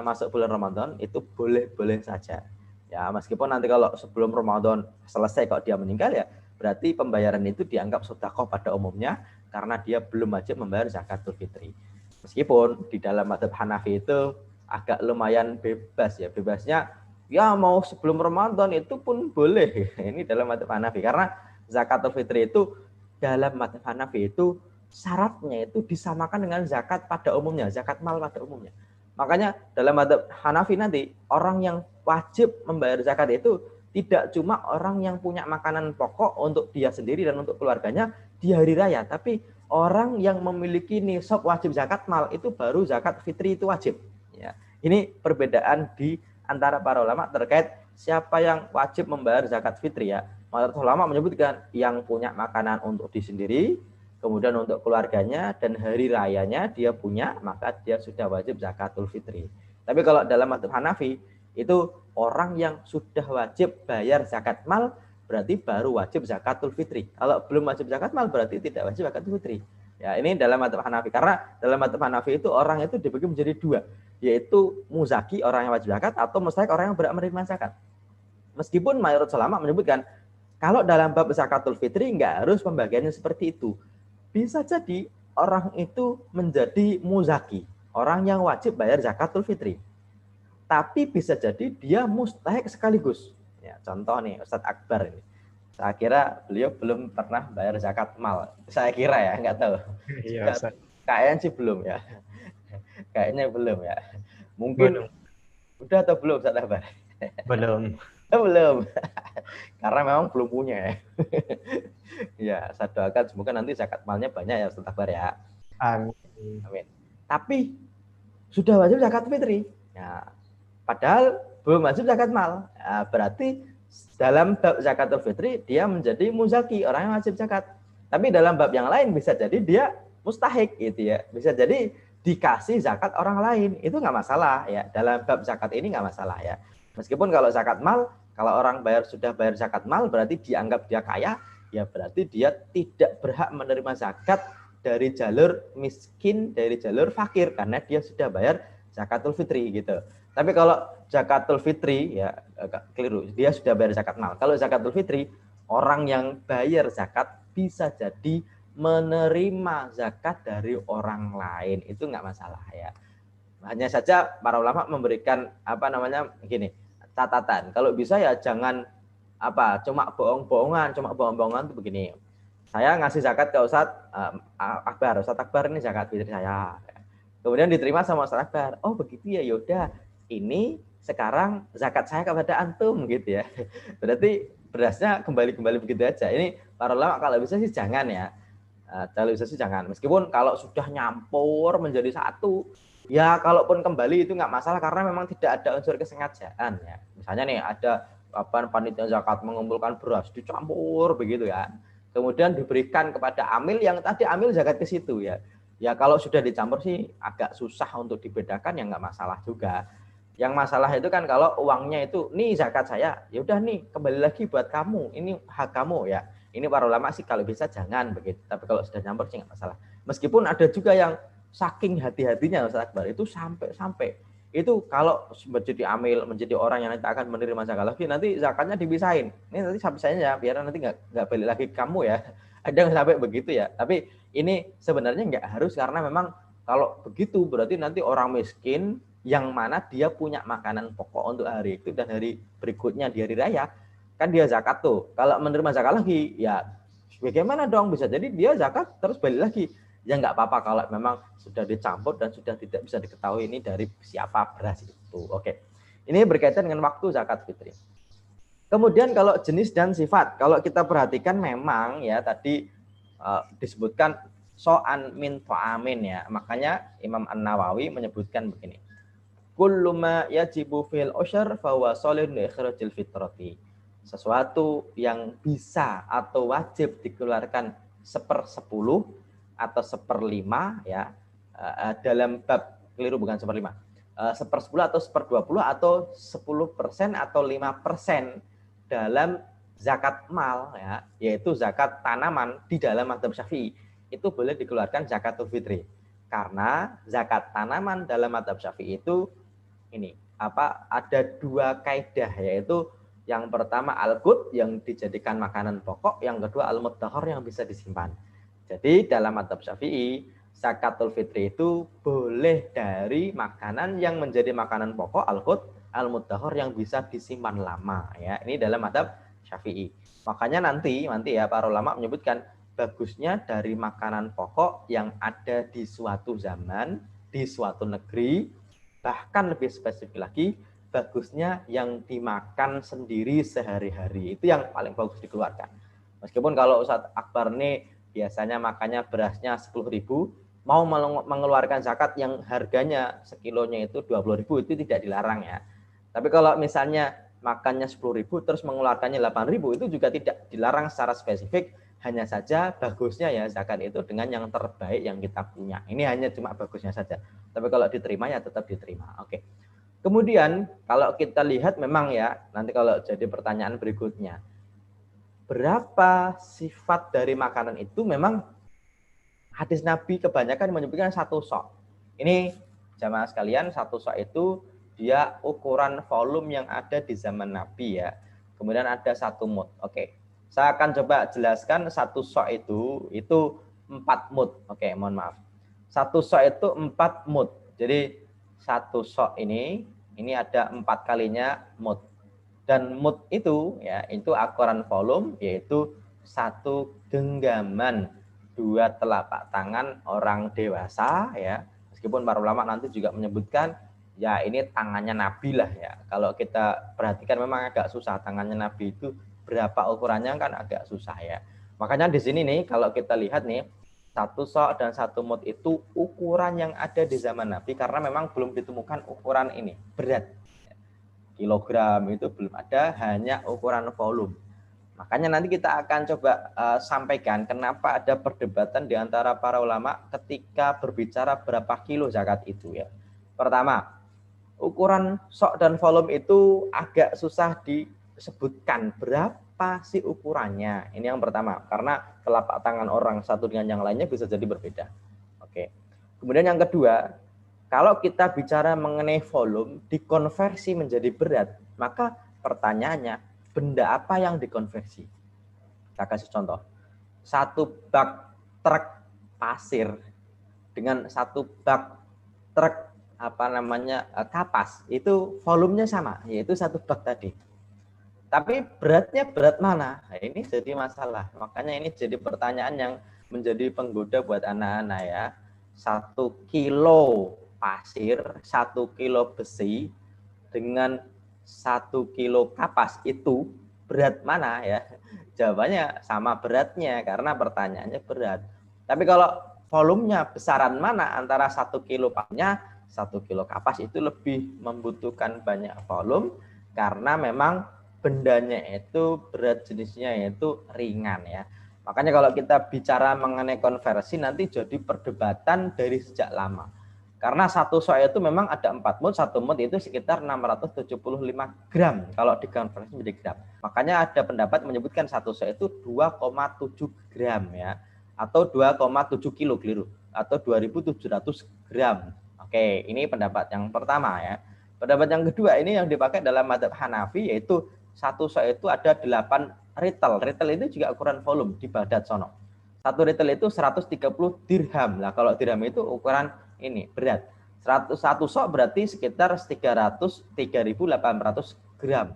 A: masuk bulan Ramadan itu boleh-boleh saja. Ya, meskipun nanti kalau sebelum Ramadan selesai kalau dia meninggal ya berarti pembayaran itu dianggap sedekah pada umumnya karena dia belum wajib membayar zakatul fitri. Meskipun di dalam madzhab Hanafi itu agak lumayan bebas ya. Bebasnya ya mau sebelum Ramadan itu pun boleh. Ini dalam madzhab Hanafi karena zakatul fitri itu dalam madzhab Hanafi itu syaratnya itu disamakan dengan zakat pada umumnya, zakat mal pada umumnya. Makanya dalam madzhab Hanafi nanti orang yang wajib membayar zakat itu tidak cuma orang yang punya makanan pokok untuk dia sendiri dan untuk keluarganya di hari raya, tapi orang yang memiliki nisab wajib zakat mal itu baru zakat fitri itu wajib. Ya. Ini perbedaan di antara para ulama terkait siapa yang wajib membayar zakat fitri ya. Mayoritas ulama menyebutkan yang punya makanan untuk diri sendiri, kemudian untuk keluarganya dan hari rayanya dia punya, maka dia sudah wajib zakatul fitri. Tapi kalau dalam madzhab Hanafi itu orang yang sudah wajib bayar zakat mal berarti baru wajib zakatul fitri. Kalau belum wajib zakat mal berarti tidak wajib zakatul fitri. Ya, ini dalam madzhab Hanafi karena dalam madzhab Hanafi itu orang itu dibagi menjadi 2, yaitu muzaki orang yang wajib zakat atau mustahik orang yang berhak menerima zakat. Meskipun mayoritas ulama menyebutkan kalau dalam bab zakatul fitri enggak harus pembagiannya seperti itu. Bisa jadi orang itu menjadi muzaki, orang yang wajib bayar zakatul fitri. Tapi bisa jadi dia mustahik sekaligus. Ya, contoh nih Ustadz Akbar ini. Saya kira beliau belum pernah bayar zakat mal. Saya kira ya, nggak tahu.
B: Iya, Ustaz.
A: Kayaknya sih belum ya. Kayaknya belum ya. Mungkin
B: Belum.
A: udah atau belum Ustadz Akbar?
B: Belum.
A: Belum. Karena memang belum punya ya. Ya, saya doakan semoga nanti zakat malnya banyak ya Ustadz Akbar ya.
B: Amin.
A: Amin. Tapi sudah wajib zakat fitri. Ya, padahal belum wajib zakat mal. Ya, berarti dalam bab zakatul fitri dia menjadi muzaki, orang yang wajib zakat. Tapi dalam bab yang lain bisa jadi dia mustahik gitu ya. Bisa jadi dikasih zakat orang lain. Itu nggak masalah ya. Dalam bab zakat ini nggak masalah ya. Meskipun kalau zakat mal, kalau orang sudah bayar zakat mal berarti dianggap dia kaya, ya berarti dia tidak berhak menerima zakat dari jalur miskin, dari jalur fakir karena dia sudah bayar zakatul fitri gitu. Tapi kalau zakatul fitri ya keliru, dia sudah bayar zakat mal. Kalau zakatul fitri orang yang bayar zakat bisa jadi menerima zakat dari orang lain, itu nggak masalah ya. Hanya saja para ulama memberikan gini, catatan. Kalau bisa ya jangan cuma bohong-bohongan itu begini. Saya ngasih zakat ke Ustadz Akbar. Ustadz Akbar ini zakat fitri saya. Kemudian diterima sama Ustadz Akbar. Oh begitu ya, yaudah. Ini sekarang zakat saya kepada antum gitu ya. Berarti berasnya kembali begitu aja. Ini para ulama kalau bisa sih jangan ya. Kalau bisa sih jangan. Meskipun kalau sudah nyampur menjadi satu, ya kalaupun kembali itu nggak masalah karena memang tidak ada unsur kesengajaan ya. Misalnya nih ada panitia zakat mengumpulkan beras dicampur begitu ya. Kemudian diberikan kepada amil yang tadi amil zakat ke situ ya. Ya kalau sudah dicampur sih agak susah untuk dibedakan ya nggak masalah juga. Yang masalah itu kan kalau uangnya itu nih zakat saya, ya udah nih kembali lagi buat kamu, ini hak kamu ya. Ini para ulama sih kalau bisa jangan begitu. Tapi kalau sudah campur sih nggak masalah. Meskipun ada juga yang saking hati-hatinya Ustaz Akbar itu sampai itu kalau menjadi amil, menjadi orang yang nanti akan menerima zakat lagi, nanti zakatnya dipisahin. Ini nanti pisahnya ya, biar nanti nggak balik lagi ke kamu ya. Ada yang sampai begitu ya. Tapi ini sebenarnya nggak harus karena memang kalau begitu berarti nanti orang miskin yang mana dia punya makanan pokok untuk hari itu dan hari berikutnya di hari raya, kan dia zakat tuh. Kalau menerima zakat lagi, ya bagaimana dong? Bisa jadi dia zakat terus balik lagi. Ya nggak apa-apa kalau memang sudah dicampur dan sudah tidak bisa diketahui ini dari siapa beras itu. Oke. Ini berkaitan dengan waktu zakat fitri. Kemudian kalau jenis dan sifat, kalau kita perhatikan memang ya tadi disebutkan so'an min to'amin ya. Makanya Imam An-Nawawi menyebutkan begini. Kullu ma yajibu fil usyr fa huwa shalihun li ikhrajil fitrati. Sesuatu yang bisa atau wajib dikeluarkan 1/10 atau 1/5 ya, dalam bab keliru bukan 1/5, 1/10 atau 1/20 atau 10% atau 5% dalam zakat mal ya, yaitu zakat tanaman di dalam mazhab Syafi'i itu boleh dikeluarkan zakatul fitri. Karena zakat tanaman dalam mazhab Syafi'i itu ini ada 2 kaidah, yaitu yang pertama al-qut yang dijadikan makanan pokok, yang kedua al-mudzakhar yang bisa disimpan. Jadi dalam mazhab Syafi'i zakatul fitri itu boleh dari makanan yang menjadi makanan pokok al-qut, al-mudzakhar yang bisa disimpan lama ya. Ini dalam mazhab Syafi'i. Makanya nanti ya para ulama menyebutkan bagusnya dari makanan pokok yang ada di suatu zaman, di suatu negeri, bahkan lebih spesifik lagi, bagusnya yang dimakan sendiri sehari-hari. Itu yang paling bagus dikeluarkan. Meskipun kalau Ustadz Akbar nih biasanya makannya berasnya 10.000, mau mengeluarkan zakat yang harganya sekilonya itu 20.000 itu tidak dilarang ya. Tapi kalau misalnya makannya 10.000 terus mengeluarkannya 8.000 itu juga tidak dilarang secara spesifik. Hanya saja bagusnya ya zakat itu dengan yang terbaik yang kita punya. Ini hanya cuma bagusnya saja. Tapi kalau diterima ya tetap diterima. Oke. Kemudian kalau kita lihat memang ya, nanti kalau jadi pertanyaan berikutnya, berapa sifat dari makanan itu memang hadis Nabi kebanyakan menyebutkan 1 sok. Ini jamaah sekalian, 1 sok itu dia ukuran volume yang ada di zaman Nabi ya. Kemudian ada 1 mud. Oke. Saya akan coba jelaskan 1 sok itu 4 mud. Oke, mohon maaf. 1 sok itu 4 mud. Jadi 1 sok ini ada 4 kalinya mud. Dan mud itu ya, itu ukuran volume yaitu 1 genggaman 2 telapak tangan orang dewasa ya. Meskipun para ulama nanti juga menyebutkan ya ini tangannya Nabi lah ya. Kalau kita perhatikan memang agak susah tangannya Nabi itu berapa ukurannya kan agak susah ya. Makanya di sini nih kalau kita lihat nih 1 sok dan 1 mud itu ukuran yang ada di zaman Nabi karena memang belum ditemukan ukuran ini berat. Kilogram itu belum ada, hanya ukuran volume. Makanya nanti kita akan coba sampaikan kenapa ada perdebatan di antara para ulama ketika berbicara berapa kilo zakat itu ya. Pertama, ukuran sok dan volume itu agak susah disebutkan berapa sih ukurannya. Ini yang pertama, karena telapak tangan orang satu dengan yang lainnya bisa jadi berbeda. Oke. Kemudian yang kedua, kalau kita bicara mengenai volume dikonversi menjadi berat, maka pertanyaannya benda apa yang dikonversi? Saya kasih contoh. 1 bak truk pasir dengan 1 bak truk kapas itu volumenya sama, yaitu 1 bak tadi. Tapi beratnya berat mana? Nah, ini jadi masalah. Makanya ini jadi pertanyaan yang menjadi penggoda buat anak-anak ya. 1 kilo pasir, 1 kilo besi dengan 1 kilo kapas itu berat mana ya? Jawabannya sama beratnya karena pertanyaannya berat. Tapi kalau volumenya besaran mana antara 1 kilo pasirnya 1 kilo kapas itu lebih membutuhkan banyak volume karena memang bendanya itu berat jenisnya yaitu ringan ya. Makanya kalau kita bicara mengenai konversi nanti jadi perdebatan dari sejak lama. Karena 1 sok itu memang ada 4 mud, 1 mud itu sekitar 675 gram kalau dikonversi menjadi gram. Makanya ada pendapat menyebutkan 1 sok itu 2,7 gram ya. Atau 2,7 kilo keliru. Atau 2.700 gram. Oke, ini pendapat yang pertama ya. Pendapat yang kedua ini yang dipakai dalam mazhab Hanafi yaitu 1 sok itu ada 8 ritel. Ritel itu juga ukuran volume di Baghdad sono. 1 ritel itu 130 dirham. Nah, kalau dirham itu ukuran ini berat. 101 sok berarti sekitar 300 3.800 gram.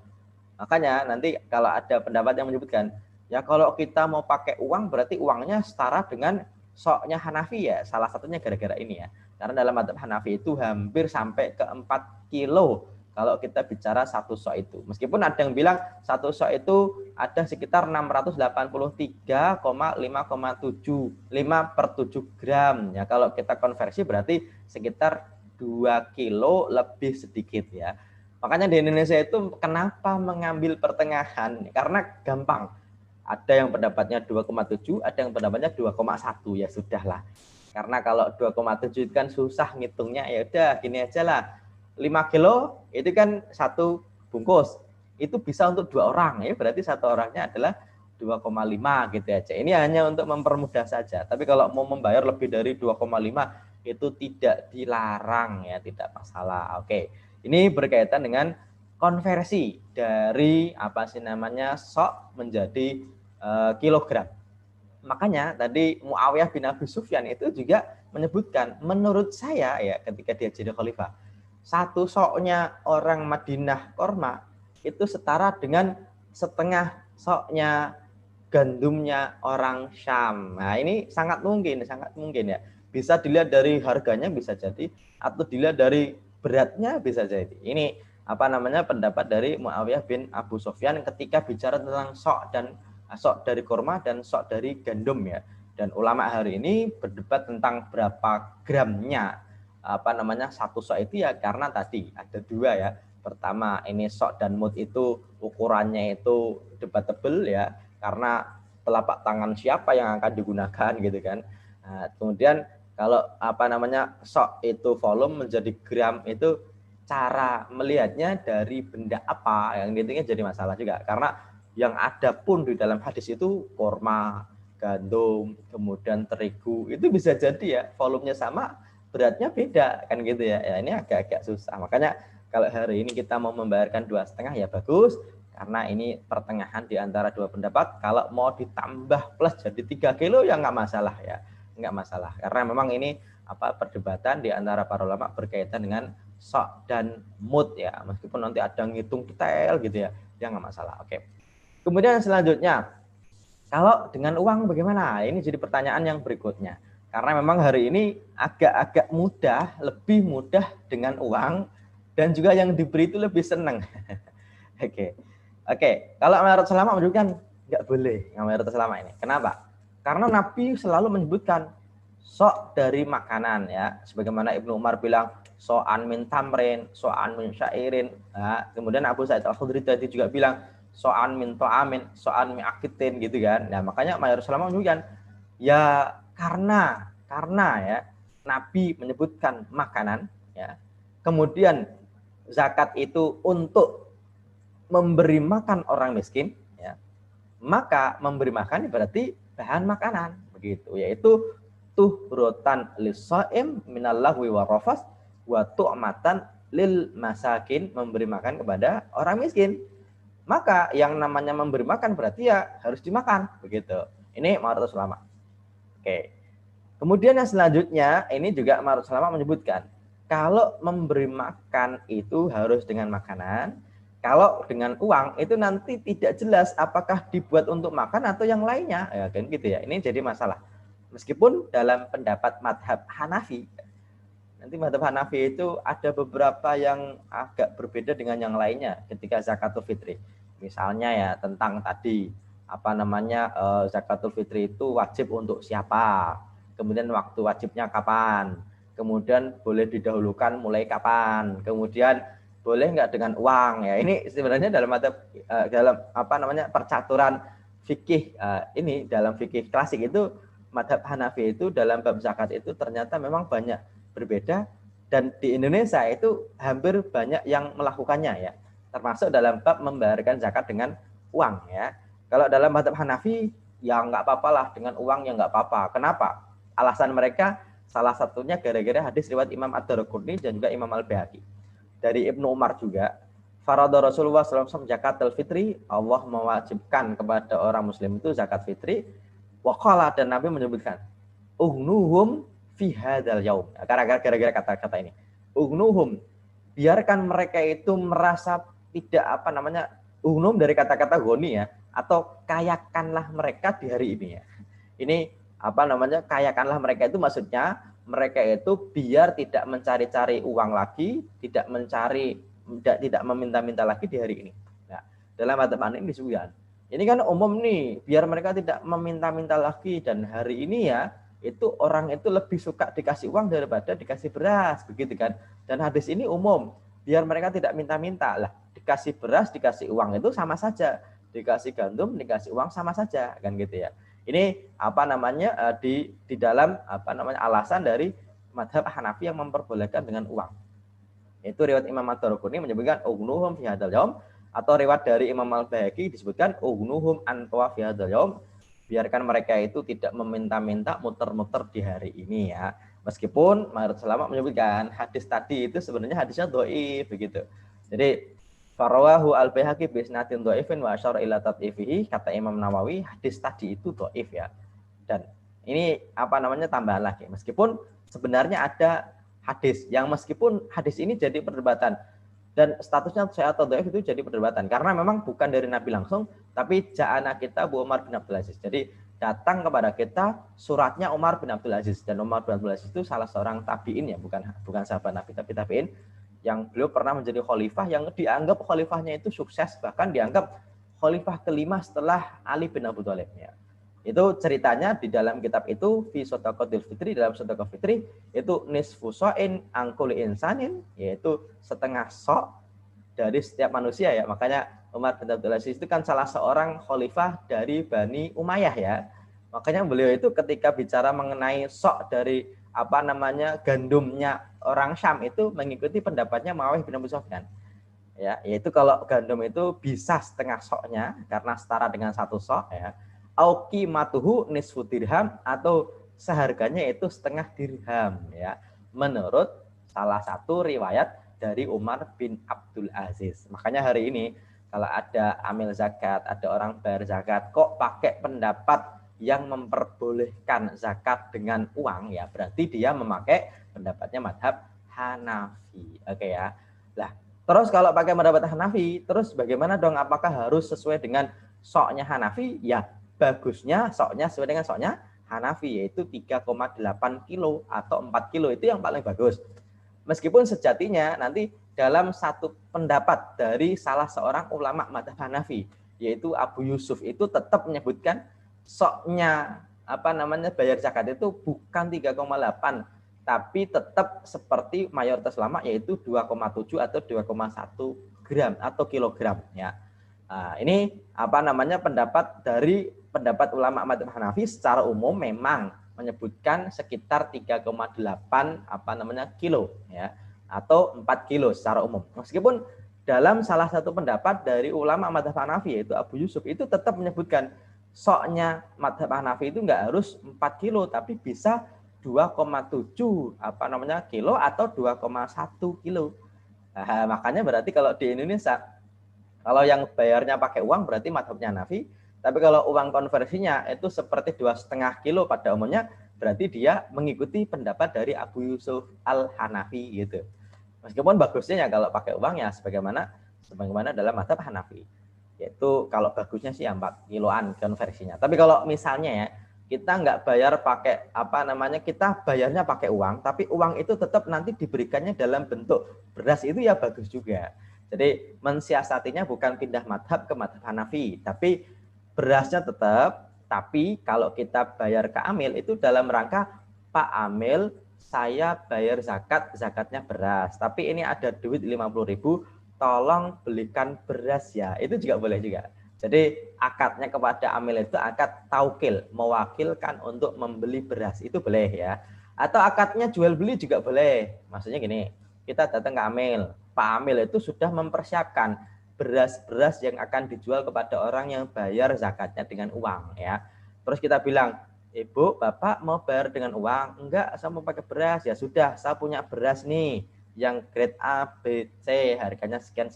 A: Makanya nanti kalau ada pendapat yang menyebutkan ya kalau kita mau pakai uang berarti uangnya setara dengan soknya Hanafi ya. Salah satunya gara-gara ini ya. Karena dalam mazhab Hanafi itu hampir sampai ke 4 kilo kalau kita bicara 1 sok itu. Meskipun ada yang bilang 1 sok itu ada sekitar 683,5,7 5/7 gram. Ya, kalau kita konversi berarti sekitar 2 kilo lebih sedikit ya. Makanya di Indonesia itu kenapa mengambil pertengahan? Karena gampang. Ada yang pendapatnya 2,7, ada yang pendapatnya 2,1, ya sudahlah. Karena kalau 2,7 itu kan susah ngitungnya, ya udah gini aja lah. 5 kilo itu kan satu bungkus. Itu bisa untuk 2 orang, ya berarti satu orangnya adalah 2,5 gitu aja. Ini hanya untuk mempermudah saja. Tapi kalau mau membayar lebih dari 2,5 itu tidak dilarang, ya tidak masalah. Oke. Ini berkaitan dengan konversi dari apa sih namanya sok menjadi kilogram. Makanya tadi Muawiyah bin Abi Sufyan itu juga menyebutkan, menurut saya ya ketika dia jadi khalifah, satu soknya orang Madinah korma itu setara dengan setengah soknya gandumnya orang Syam. Nah ini sangat mungkin ya. Bisa dilihat dari harganya bisa jadi, atau dilihat dari beratnya bisa jadi. Ini apa namanya pendapat dari Muawiyah bin Abu Sufyan ketika bicara tentang sok dari kurma dan sok dari gandum ya. Dan ulama hari ini berdebat tentang berapa gramnya apa namanya satu sok itu ya, karena tadi ada dua ya. Pertama ini sok dan mud itu ukurannya itu debatable ya, karena telapak tangan siapa yang akan digunakan gitu kan. Nah, kemudian kalau apa namanya sok itu volume menjadi gram itu cara melihatnya dari benda apa, yang intinya jadi masalah juga, karena yang ada pun di dalam hadis itu korma, gandum, kemudian terigu, itu bisa jadi ya volumenya sama, beratnya beda kan gitu ya. Ya ini agak-agak susah. Makanya kalau hari ini kita mau membayarkan 2,5 ya bagus, karena ini pertengahan di antara dua pendapat. Kalau mau ditambah plus jadi 3 kilo ya nggak masalah ya, nggak masalah. Karena memang ini apa perdebatan di antara para ulama berkaitan dengan sok dan mud ya, meskipun nanti ada ngitung detail gitu ya, ya nggak masalah. Oke. Kemudian selanjutnya, kalau dengan uang bagaimana? Ini jadi pertanyaan yang berikutnya. Karena memang hari ini agak-agak mudah, lebih mudah dengan uang, dan juga yang diberi itu lebih senang. Oke. Kalau menurut Salama menunjukkan nggak boleh menurut Salama ini. Kenapa? Karena Nabi selalu menyebutkan sok dari makanan ya. Sebagaimana Ibnu Umar bilang, so'an min tamrin, so'an min syairin. Nah, kemudian Abu Sa'id Al-Khudri tadi juga bilang, so'an min to'amin, so'an min akitin gitu kan. Nah makanya mayoritas ulama menunjukkan ya karena ya Nabi menyebutkan makanan ya, kemudian zakat itu untuk memberi makan orang miskin ya, maka memberi makan berarti bahan makanan begitu, yaitu tuhrotan lis-shaim minal lahwi wa rafas wa tu'matan lil masakin, memberi makan kepada orang miskin. Maka yang namanya memberi makan berarti ya harus dimakan begitu. Ini mayoritas ulama. Oke. Kemudian yang selanjutnya ini juga mayoritas ulama menyebutkan kalau memberi makan itu harus dengan makanan. Kalau dengan uang itu nanti tidak jelas apakah dibuat untuk makan atau yang lainnya, ya kan gitu ya. Ini jadi masalah. Meskipun dalam pendapat madhab Hanafi, nanti madhab Hanafi itu ada beberapa yang agak berbeda dengan yang lainnya ketika zakatul fitri. Misalnya ya tentang tadi apa namanya zakatul fitri itu wajib untuk siapa, kemudian waktu wajibnya kapan, kemudian boleh didahulukan mulai kapan, kemudian boleh nggak dengan uang ya. Ini sebenarnya dalam dalam apa namanya percaturan fikih ini dalam fikih klasik itu madhab Hanafi itu dalam bab zakat itu ternyata memang banyak berbeda, dan di Indonesia itu hampir banyak yang melakukannya ya, termasuk dalam bab membayarkan zakat dengan uang ya. Kalau dalam madhab Hanafi ya nggak apa-apa lah dengan uang, ya nggak apa-apa. Kenapa? Alasan mereka salah satunya gara-gara hadis riwayat Imam Ad-Darqutni dan juga Imam Al-Baihaqi dari Ibnu Umar juga, farada Rasulullah SAW zakatul fitri, Allah mewajibkan kepada orang muslim itu zakat fitri. Waqala, dan Nabi menyebutkan ugnuhum fi hadzal yaum. Gara-gara kata-kata ini. Ugnuhum, biarkan mereka itu merasa tidak apa namanya, ugnum dari kata-kata goni ya, atau kayakanlah mereka di hari ini ya. Ini apa namanya, kayakanlah mereka itu maksudnya mereka itu biar tidak mencari-cari uang lagi, tidak meminta-minta lagi di hari ini. Nah, dalam madhab ini disebutkan, ini kan umum nih, biar mereka tidak meminta-minta lagi, dan hari ini ya itu orang itu lebih suka dikasih uang daripada dikasih beras begitu kan. Dan hadis ini umum, biar mereka tidak minta-minta lah, dikasih beras dikasih uang itu sama saja, dikasih gandum, dikasih uang sama saja kan gitu ya. Ini apa namanya di dalam apa namanya alasan dari mazhab Hanafi yang memperbolehkan dengan uang. Itu riwayat Imam Ad-Darqutni menyebutkan ugnuhum fi hadzal yaum, atau riwayat dari Imam Al-Baihaqi disebutkan ugnuhum antwa fi hadzal yaum, biarkan mereka itu tidak meminta-minta muter-muter di hari ini ya. Meskipun Maharut Selamat menyebutkan hadis tadi itu sebenarnya hadisnya dhaif begitu. Jadi farawahu Al-Baihaqi bi isnadin dhaifin wa asyara ila tad'ifihi, kata Imam Nawawi hadis tadi itu dhaif ya. Dan ini apa namanya tambahan lagi, meskipun sebenarnya ada hadis yang meskipun hadis ini jadi perdebatan dan statusnya sahih atau dhaif itu jadi perdebatan karena memang bukan dari Nabi langsung, tapi ja'ana kita Bu Umar bin Abdul Aziz. Jadi datang kepada kita suratnya Umar bin Abdul Aziz, dan Umar bin Abdul Aziz itu salah seorang tabi'in ya, bukan sahabat Nabi tapi tabi'in, yang beliau pernah menjadi khalifah yang dianggap khalifahnya itu sukses, bahkan dianggap khalifah kelima setelah Ali bin Abi Thalib ya. Itu ceritanya di dalam kitab itu fi shadaqatil fitri, dalam sedekah fitri itu nisfu sa'in angkul insanin, yaitu setengah sok dari setiap manusia ya. Makanya Umar bin Abdul Aziz itu kan salah seorang khalifah dari Bani Umayyah ya. Makanya beliau itu ketika bicara mengenai sok dari apa namanya gandumnya orang Syam itu mengikuti pendapatnya Muawiyah bin Abi Sufyan. Ya, yaitu kalau gandum itu bisa setengah soknya karena setara dengan satu sok ya. Auki matuhu nisfu dirham, atau seharganya itu setengah dirham ya, menurut salah satu riwayat dari Umar bin Abdul Aziz. Makanya hari ini kalau ada amil zakat, ada orang bayar zakat kok pakai pendapat yang memperbolehkan zakat dengan uang ya, berarti dia memakai pendapatnya mazhab Hanafi. Oke ya. Lah, terus kalau pakai pendapat Hanafi, terus bagaimana dong, apakah harus sesuai dengan soknya Hanafi? Ya, bagusnya soknya sesuai dengan soknya Hanafi, yaitu 3,8 kilo atau 4 kilo, itu yang paling bagus. Meskipun sejatinya nanti dalam satu pendapat dari salah seorang ulama mazhab Hanafi, yaitu Abu Yusuf, itu tetap menyebutkan soknya apa namanya bayar zakat itu bukan 3,8, tapi tetap seperti mayoritas ulama, yaitu 2,7 atau 2,1 gram atau kilogram ya. Nah, ini apa namanya pendapat ulama mazhab Hanafi secara umum memang menyebutkan sekitar 3,8 apa namanya kilo ya, atau 4 kilo secara umum. Meskipun dalam salah satu pendapat dari ulama mazhab Hanafi, yaitu Abu Yusuf, itu tetap menyebutkan soknya mazhab Hanafi itu enggak harus 4 kilo, tapi bisa 2,7 apa namanya kilo atau 2,1 kilo. Nah, makanya berarti kalau di Indonesia, kalau yang bayarnya pakai uang berarti mazhabnya Hanafi, tapi kalau uang konversinya itu seperti 2,5 kilo pada umumnya, berarti dia mengikuti pendapat dari Abu Yusuf Al-Hanafi gitu. Meskipun bagusnya ya kalau pakai uang ya sebagaimana dalam mazhab Hanafi. Yaitu kalau bagusnya sih 4 kiloan konversinya. Tapi kalau misalnya ya kita nggak bayar pakai apa namanya, kita bayarnya pakai uang, tapi uang itu tetap nanti diberikannya dalam bentuk beras, itu ya bagus juga. Jadi mensiasatinya bukan pindah madhab ke madhab Hanafi, tapi berasnya tetap. Tapi kalau kita bayar ke amil itu dalam rangka, Pak Amil, saya bayar zakat, zakatnya beras, tapi ini ada duit 50.000, tolong belikan beras ya. Itu juga boleh juga. Jadi akadnya kepada amil itu akad taukil, mewakilkan untuk membeli beras, itu boleh ya. Atau akadnya jual beli juga boleh. Maksudnya gini, kita datang ke amil, Pak Amil itu sudah mempersiapkan beras-beras yang akan dijual kepada orang yang bayar zakatnya dengan uang ya. Terus kita bilang, Ibu, Bapak mau bayar dengan uang? Enggak, saya mau pakai beras. Ya sudah, saya punya beras nih yang grade A, B, C, harganya sekian.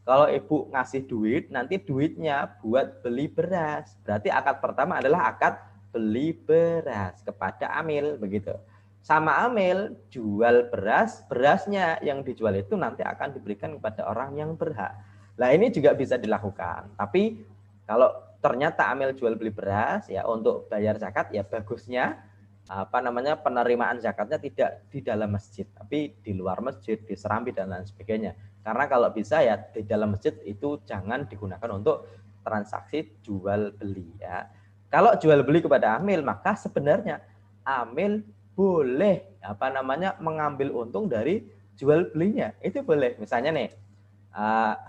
A: Kalau Ibu ngasih duit, nanti duitnya buat beli beras. Berarti akad pertama adalah akad beli beras kepada amil begitu. Sama amil jual beras, berasnya yang dijual itu nanti akan diberikan kepada orang yang berhak. Nah, ini juga bisa dilakukan. Tapi kalau ternyata amil jual beli beras ya untuk bayar zakat, ya bagusnya apa namanya penerimaan zakatnya tidak di dalam masjid, tapi di luar masjid, di serambi dan lain sebagainya. Karena kalau bisa ya di dalam masjid itu jangan digunakan untuk transaksi jual beli ya. Kalau jual beli kepada amil, maka sebenarnya amil boleh apa namanya mengambil untung dari jual belinya, itu boleh. Misalnya nih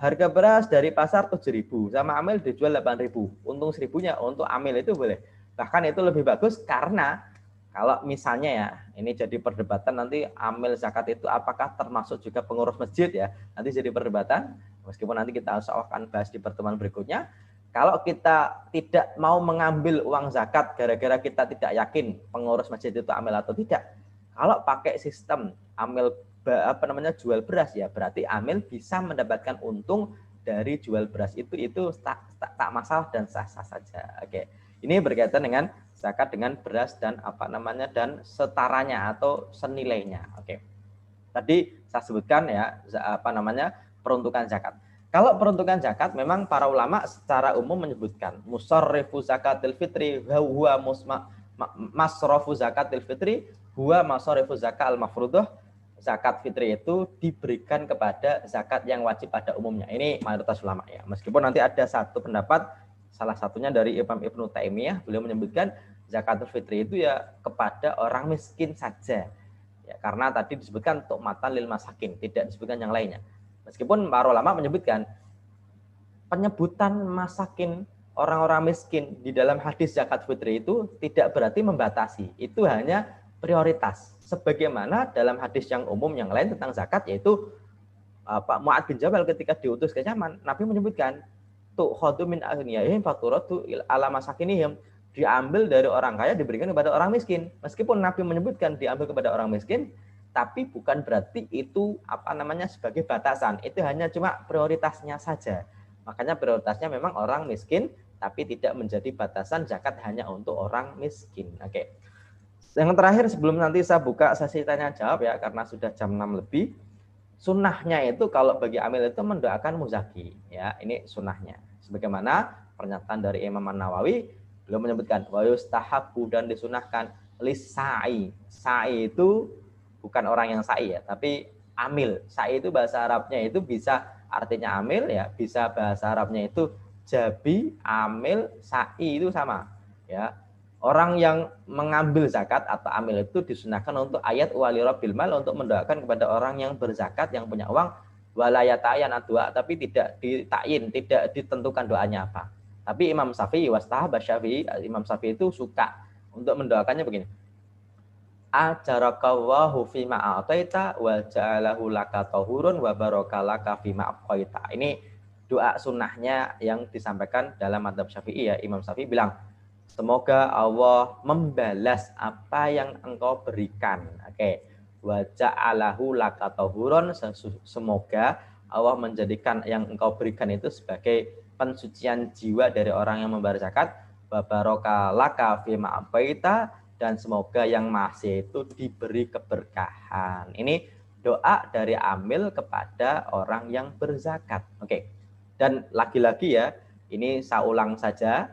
A: Harga beras dari pasar 7.000, sama amil dijual 8.000. Untung 1.000-nya untuk amil itu boleh. Bahkan itu lebih bagus karena kalau misalnya ya, ini jadi perdebatan nanti amil zakat itu apakah termasuk juga pengurus masjid ya. Nanti jadi perdebatan, meskipun nanti kita akan bahas di pertemuan berikutnya. Kalau kita tidak mau mengambil uang zakat gara-gara kita tidak yakin pengurus masjid itu amil atau tidak. Kalau pakai sistem amil jual beras ya, berarti amil bisa mendapatkan untung dari jual beras itu tak masalah dan sah-sah saja. Oke. Ini berkaitan dengan zakat dengan beras dan dan setaranya atau senilainya. Oke. Tadi saya sebutkan ya peruntukan zakat. Kalau peruntukan zakat memang para ulama secara umum menyebutkan musarrifu zakatil fitri huwa masrafu zakatil fitri huwa masarifu zakat al-mafruḍah. Zakat fitri itu diberikan kepada zakat yang wajib pada umumnya. Ini mayoritas ulama ya. Meskipun nanti ada satu pendapat, salah satunya dari Imam Ibnu Taimiyah, beliau menyebutkan zakatul fitri itu ya kepada orang miskin saja. Ya, karena tadi disebutkan tu'matan lil masakin, tidak disebutkan yang lainnya. Meskipun para ulama menyebutkan penyebutan masakin, orang-orang miskin di dalam hadis zakat fitri itu tidak berarti membatasi. Itu hanya prioritas. Sebagaimana dalam hadis yang umum yang lain tentang zakat, yaitu Mu'ad bin Jabal ketika diutus ke Yaman, Nabi menyebutkan tu'khadhu min aghniyahim faturatu ala masakinihim, diambil dari orang kaya diberikan kepada orang miskin. Meskipun Nabi menyebutkan diambil kepada orang miskin, tapi bukan berarti itu sebagai batasan. Itu hanya cuma prioritasnya saja. Makanya prioritasnya memang orang miskin, tapi tidak menjadi batasan zakat hanya untuk orang miskin. Oke. Yang terakhir sebelum nanti saya buka sesi tanya jawab ya, karena sudah jam 6 lebih. Sunnahnya itu kalau bagi amil itu mendoakan muzaki ya, ini sunnahnya. Sebagaimana pernyataan dari Imam An-Nawawi, beliau menyebutkan wa yustahabbu, dan disunahkan lis-sa'i. Sa'i itu bukan orang yang sa'i ya, tapi amil. Sa'i itu bahasa Arabnya itu bisa artinya amil ya, bisa bahasa Arabnya itu jabi, amil, sa'i itu sama ya. Orang yang mengambil zakat atau amil itu disunahkan untuk ayat wali rabbil mal, untuk mendoakan kepada orang yang berzakat yang punya uang, walayatayan adua, tapi tidak ditayin, tidak ditentukan doanya apa. Tapi Imam Syafi'i wastahaba Syafi'i, Imam Syafi'i itu suka untuk mendoakannya begini. Ajarakallahu fima a'taita wa ja'alahu laka tahurun wa barakalaka fima abqaita. Ini doa sunnahnya yang disampaikan dalam madzhab Syafi'i ya. Imam Syafi'i bilang, semoga Allah membalas apa yang engkau berikan. Oke. Wa ja'alahu laka tahurun, semoga Allah menjadikan yang engkau berikan itu sebagai pensucian jiwa dari orang yang membayar zakat. Wa barakalaka fima abqaita, dan semoga yang masih itu diberi keberkahan. Ini doa dari amil kepada orang yang berzakat. Oke. Dan lagi-lagi ya, ini saya ulang saja,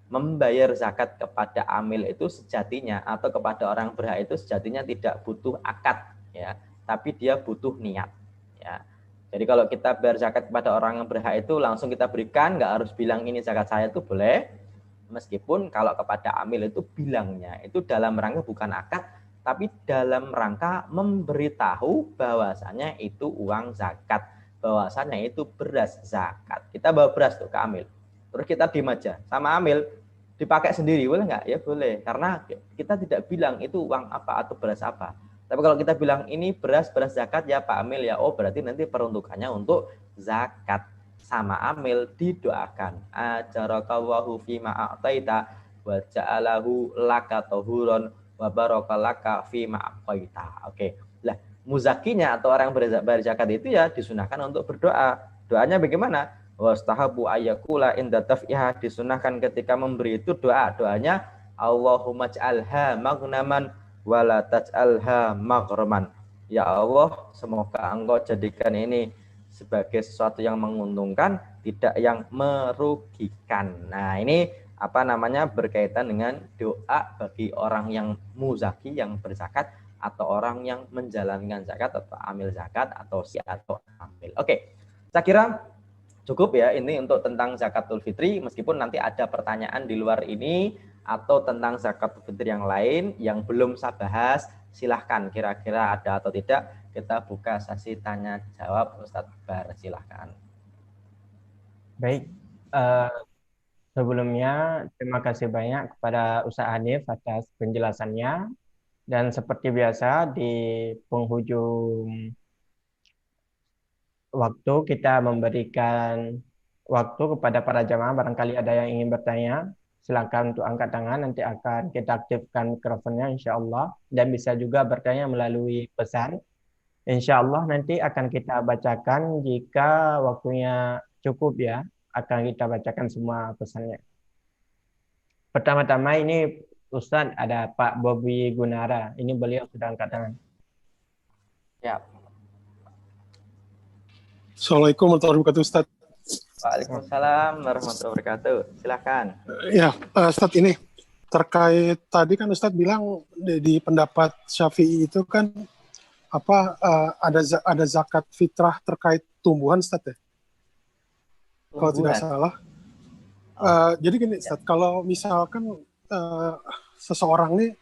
A: membayar zakat kepada amil itu sejatinya atau kepada orang berhak itu sejatinya tidak butuh akad ya, tapi dia butuh niat ya. Jadi kalau kita bayar zakat kepada orang yang berhak itu langsung kita berikan, nggak harus bilang ini zakat saya, itu boleh. Meskipun kalau kepada amil itu bilangnya itu dalam rangka bukan akad, tapi dalam rangka memberitahu bahwasanya itu uang zakat, bahwasanya itu beras zakat. Kita bawa beras tuh ke amil, terus kita diem aja sama amil, dipakai sendiri boleh nggak? Ya boleh, karena kita tidak bilang itu uang apa atau beras apa. Tapi kalau kita bilang ini beras zakat ya Pak Amil ya, oh berarti nanti peruntukannya untuk zakat. Sama amil didoakan, ajarakallahu fima a'taita wa ja'alahu laka tahuron wa barakalaka fima abqaita. Oke. Lah, muzakinya atau orang bayar zakat itu ya disunahkan untuk berdoa. Doanya bagaimana? Wastahabu ayyakula inda taf'iha, disunahkan ketika memberi itu doa. Doanya Allahumma ja'alha maghnaman wa la taj'alha maghraman. Ya Allah, semoga engkau jadikan ini sebagai sesuatu yang menguntungkan, tidak yang merugikan. Nah, ini berkaitan dengan doa bagi orang yang muzaki, yang berzakat, atau orang yang menjalankan zakat atau amil zakat atau amil. Oke. Saya kira cukup ya ini untuk tentang zakatul fitri, meskipun nanti ada pertanyaan di luar ini atau tentang zakatul fitri yang lain yang belum saya bahas, Silahkan, kira-kira ada atau tidak, kita buka sesi tanya jawab. Ustadz Akbar, silahkan.
B: Baik, sebelumnya terima kasih banyak kepada Ustaz Hanif atas penjelasannya. Dan seperti biasa di penghujung waktu kita memberikan waktu kepada para jamaah, barangkali ada yang ingin bertanya, silakan untuk angkat tangan, nanti akan kita aktifkan mikrofonnya insya Allah, dan bisa juga bertanya melalui pesan. Insya Allah nanti akan kita bacakan jika waktunya cukup ya, akan kita bacakan semua pesannya. Pertama-tama ini Ustadz ada Pak Bobi Gunara, ini beliau sudah angkat tangan.
A: Ya.
C: Assalamualaikum warahmatullahi wabarakatuh, Ustaz.
A: Waalaikumsalam warahmatullahi wabarakatuh. Silakan.
C: Ya, Ustaz, ini terkait tadi kan Ustaz bilang di pendapat Syafi'i itu kan ada zakat fitrah terkait tumbuhan, Ustaz ya? Kalau tidak salah. Jadi gini, Ustaz, kalau misalkan seseorang nih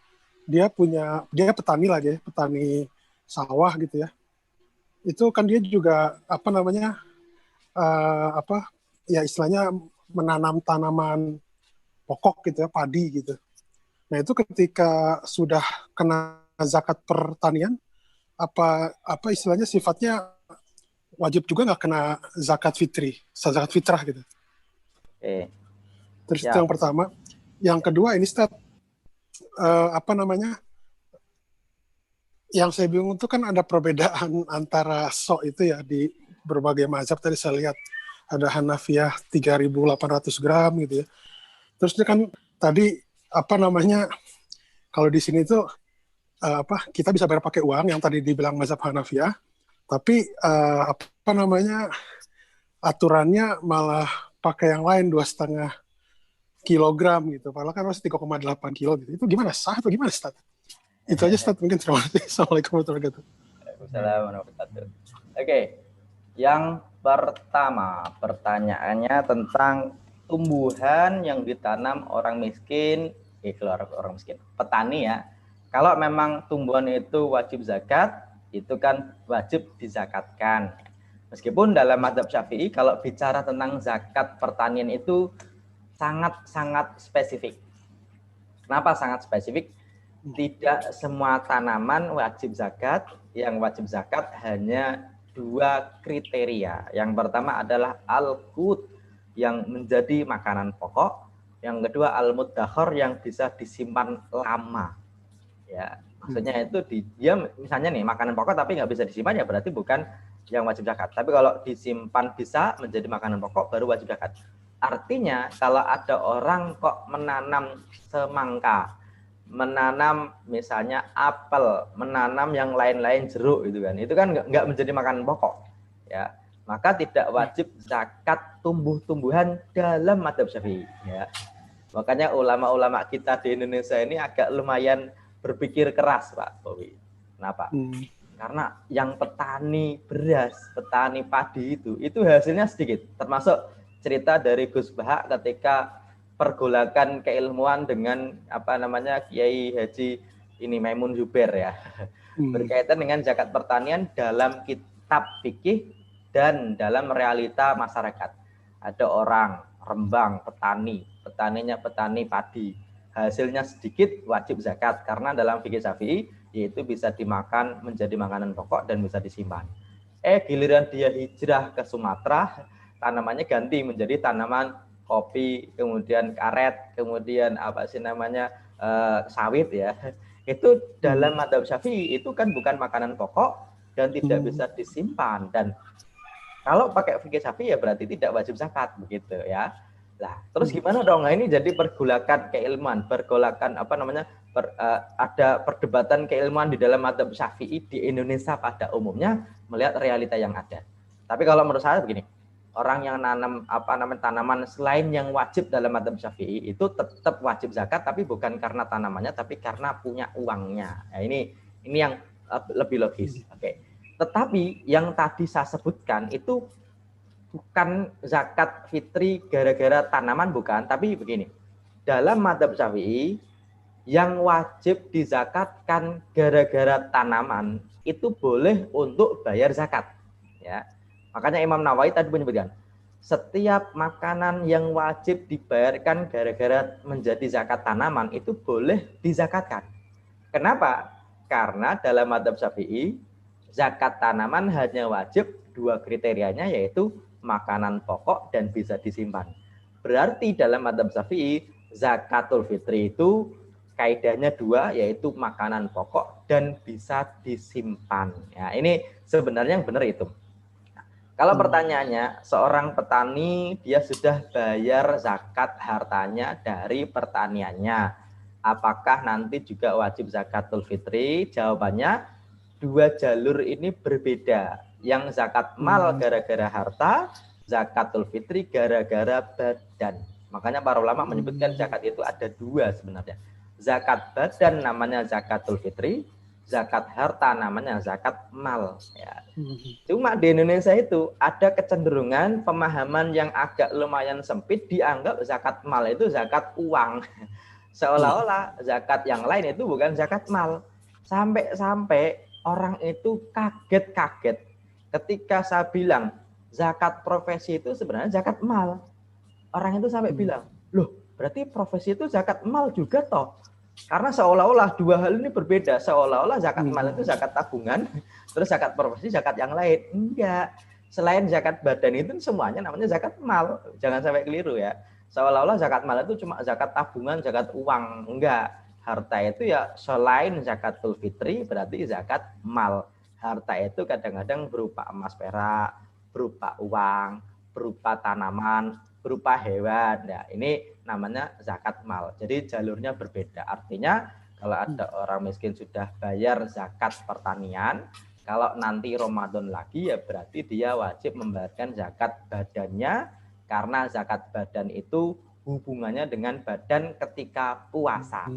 C: dia petani lagi, petani sawah gitu ya. Itu kan dia juga istilahnya menanam tanaman pokok gitu ya, padi gitu. Nah itu ketika sudah kena zakat pertanian, apa istilahnya sifatnya wajib juga nggak kena zakat fitrah gitu. Terus itu yang pertama. Yang kedua ini Ustaz, yang saya bingung itu kan ada perbedaan antara itu ya di berbagai mazhab. Tadi saya lihat ada Hanafiyah 3.800 gram gitu ya. Terus dia kan tadi kalau di sini tuh kita bisa bayar pakai uang yang tadi dibilang mazhab Hanafiyah, tapi aturannya malah pakai yang lain 2,5 kilogram gitu. Padahal kan masih 3,8 kilo gitu. Itu gimana, sah atau gimana, Ustaz? Itu aja, Ustaz, mungkin. Terima kasih. Assalamualaikum warahmatullahi wabarakatuh.
A: Waalaikumsalam warahmatullahi wabarakatuh. Oke, yang pertama pertanyaannya tentang tumbuhan yang ditanam orang miskin, orang miskin, petani ya. Kalau memang tumbuhan itu wajib zakat, itu kan wajib dizakatkan. Meskipun dalam mazhab Syafi'i kalau bicara tentang zakat pertanian itu sangat-sangat spesifik. Kenapa sangat spesifik? Tidak semua tanaman wajib zakat. Yang wajib zakat hanya 2 kriteria. Yang pertama adalah al-qut yang menjadi makanan pokok. Yang kedua al-muddakhar yang bisa disimpan lama. Ya, maksudnya itu dia misalnya nih makanan pokok tapi nggak bisa disimpan, ya berarti bukan yang wajib zakat. Tapi kalau disimpan bisa menjadi makanan pokok baru wajib zakat. Artinya kalau ada orang kok menanam semangka, menanam misalnya apel, menanam yang lain-lain jeruk gitu kan, itu kan nggak menjadi makanan pokok ya, maka tidak wajib zakat tumbuh-tumbuhan dalam mazhab Syafi'i ya. Makanya ulama-ulama kita di Indonesia ini agak lumayan berpikir keras, Pak Bowi. Kenapa? Karena yang petani beras, petani padi itu hasilnya sedikit, termasuk cerita dari Gus Bahak ketika pergolakan keilmuan dengan Kiai Haji Maimun Zubair ya, berkaitan dengan zakat pertanian dalam kitab fikih dan dalam realita masyarakat. Ada orang Rembang petaninya petani padi, hasilnya sedikit wajib zakat karena dalam fikih Syafi'i yaitu bisa dimakan menjadi makanan pokok dan bisa disimpan. Giliran dia hijrah ke Sumatera, tanamannya ganti menjadi tanaman kopi, kemudian karet, kemudian sawit ya. Itu dalam mazhab Syafi'i itu kan bukan makanan pokok dan tidak bisa disimpan. Dan kalau pakai fikih Syafi'i ya berarti tidak wajib zakat begitu ya. Lah, terus gimana dong? Nah, ini jadi pergolakan keilmuan, ada perdebatan keilmuan di dalam mazhab Syafi'i di Indonesia pada umumnya melihat realita yang ada. Tapi kalau menurut saya begini, orang yang nanam tanaman selain yang wajib dalam mazhab Syafi'i itu tetap wajib zakat, tapi bukan karena tanamannya tapi karena punya uangnya. Nah, ini yang lebih logis. Oke. Tetapi yang tadi saya sebutkan itu bukan zakat fitri gara-gara tanaman, bukan, tapi begini. Dalam mazhab Syafi'i yang wajib dizakatkan gara-gara tanaman itu boleh untuk bayar zakat. Ya, makanya Imam Nawawi tadi menyebutkan setiap makanan yang wajib dibayarkan gara-gara menjadi zakat tanaman itu boleh dizakatkan. Kenapa? Karena dalam mazhab Syafi'i zakat tanaman hanya wajib 2 kriterianya, yaitu makanan pokok dan bisa disimpan. Berarti dalam mazhab Syafi'i zakatul fitri itu kaidahnya 2, yaitu makanan pokok dan bisa disimpan. Ya, ini sebenarnya yang benar itu. Kalau pertanyaannya, seorang petani dia sudah bayar zakat hartanya dari pertaniannya, apakah nanti juga wajib zakatul fitri? Jawabannya 2 jalur ini berbeda. Yang zakat mal gara-gara harta, zakatul fitri gara-gara badan. Makanya para ulama menyebutkan zakat itu ada 2 sebenarnya. Zakat badan namanya zakatul fitri, zakat harta namanya zakat mal. Ya. Cuma di Indonesia itu ada kecenderungan pemahaman yang agak lumayan sempit, dianggap zakat mal itu zakat uang. Seolah-olah zakat yang lain itu bukan zakat mal. Sampai-sampai orang itu kaget-kaget ketika saya bilang zakat profesi itu sebenarnya zakat mal. Orang itu sampai bilang, loh berarti profesi itu zakat mal juga toh? Karena seolah-olah 2 hal ini berbeda. Seolah-olah zakat mal itu zakat tabungan, terus zakat profesi zakat yang lain. Enggak. Selain zakat badan itu semuanya namanya zakat mal. Jangan sampai keliru ya. Seolah-olah zakat mal itu cuma zakat tabungan, zakat uang. Enggak. Harta itu ya selain zakatul fitri berarti zakat mal. Harta itu kadang-kadang berupa emas perak, berupa uang, berupa tanaman, berupa hewan. Nah, ini namanya zakat mal. Jadi jalurnya berbeda. Artinya kalau ada orang miskin sudah bayar zakat pertanian, kalau nanti Ramadan lagi ya berarti dia wajib membayarkan zakat badannya, karena zakat badan itu hubungannya dengan badan ketika puasa.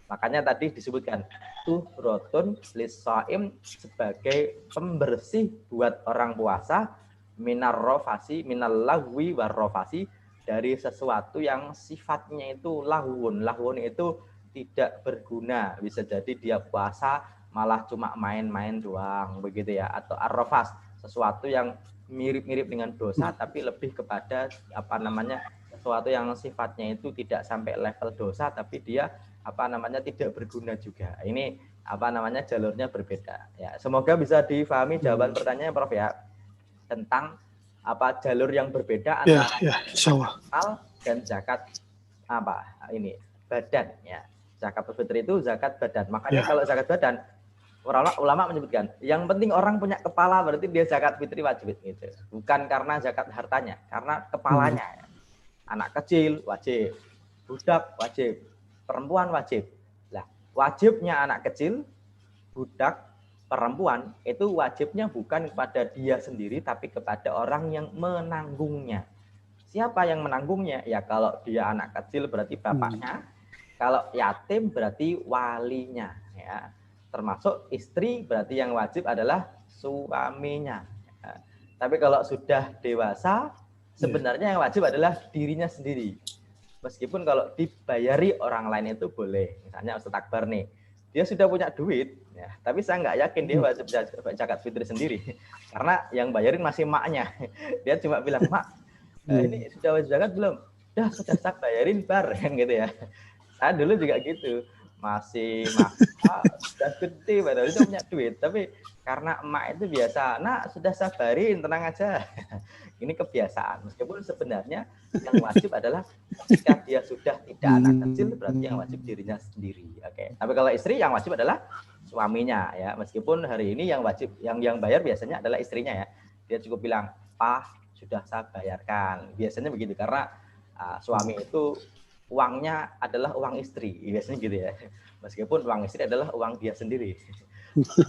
A: Makanya tadi disebutkan tuhrotun lis-shaim sebagai pembersih buat orang puasa, minar rofasi, minal lagwi warrofasi, dari sesuatu yang sifatnya itu lahun. Lahun itu tidak berguna. Bisa jadi dia puasa malah cuma main-main doang, begitu ya. Atau arrofas, sesuatu yang mirip-mirip dengan dosa tapi lebih kepada sesuatu yang sifatnya itu tidak sampai level dosa tapi dia tidak berguna juga. Ini jalurnya berbeda. Ya, semoga bisa difahami jawaban pertanyaan Prof ya, tentang jalur yang berbeda antara zakat mal dan zakat badan ya. Zakat fitri itu zakat badan. Makanya kalau zakat badan, ulama menyebutkan yang penting orang punya kepala berarti dia zakat fitri wajib gitu. Bukan karena zakat hartanya, karena kepalanya. Anak kecil wajib, budak wajib, perempuan wajib. Lah, wajibnya anak kecil, budak, perempuan itu wajibnya bukan kepada dia sendiri tapi kepada orang yang menanggungnya. Siapa yang menanggungnya? Ya kalau dia anak kecil berarti bapaknya, kalau yatim berarti walinya ya. Termasuk istri berarti yang wajib adalah suaminya. Ya. Tapi kalau sudah dewasa sebenarnya yang wajib adalah dirinya sendiri. Meskipun kalau dibayari orang lain itu boleh. Misalnya Ustaz Akbar nih, dia sudah punya duit, ya, tapi saya nggak yakin dia wajib zakat fitri sendiri, karena yang bayarin masih maknya. Dia cuma bilang, mak, ini sudah wajib zakat belum? Sudah saya bayarin bar, kan gitu ya. Saya dulu juga gitu, masih sudah gede, padahal itu punya duit, tapi karena emak itu biasa, nak sudah saya bayarin, tenang aja. Ini kebiasaan, meskipun sebenarnya yang wajib adalah ketika dia sudah tidak anak kecil berarti yang wajib dirinya sendiri. Oke. Tapi kalau istri yang wajib adalah suaminya ya. Meskipun hari ini yang wajib yang bayar biasanya adalah istrinya ya. Dia cukup bilang, "Pak, sudah saya bayarkan." Biasanya begitu karena suami itu uangnya adalah uang istri. Biasanya gitu ya. Meskipun uang istri adalah uang dia sendiri.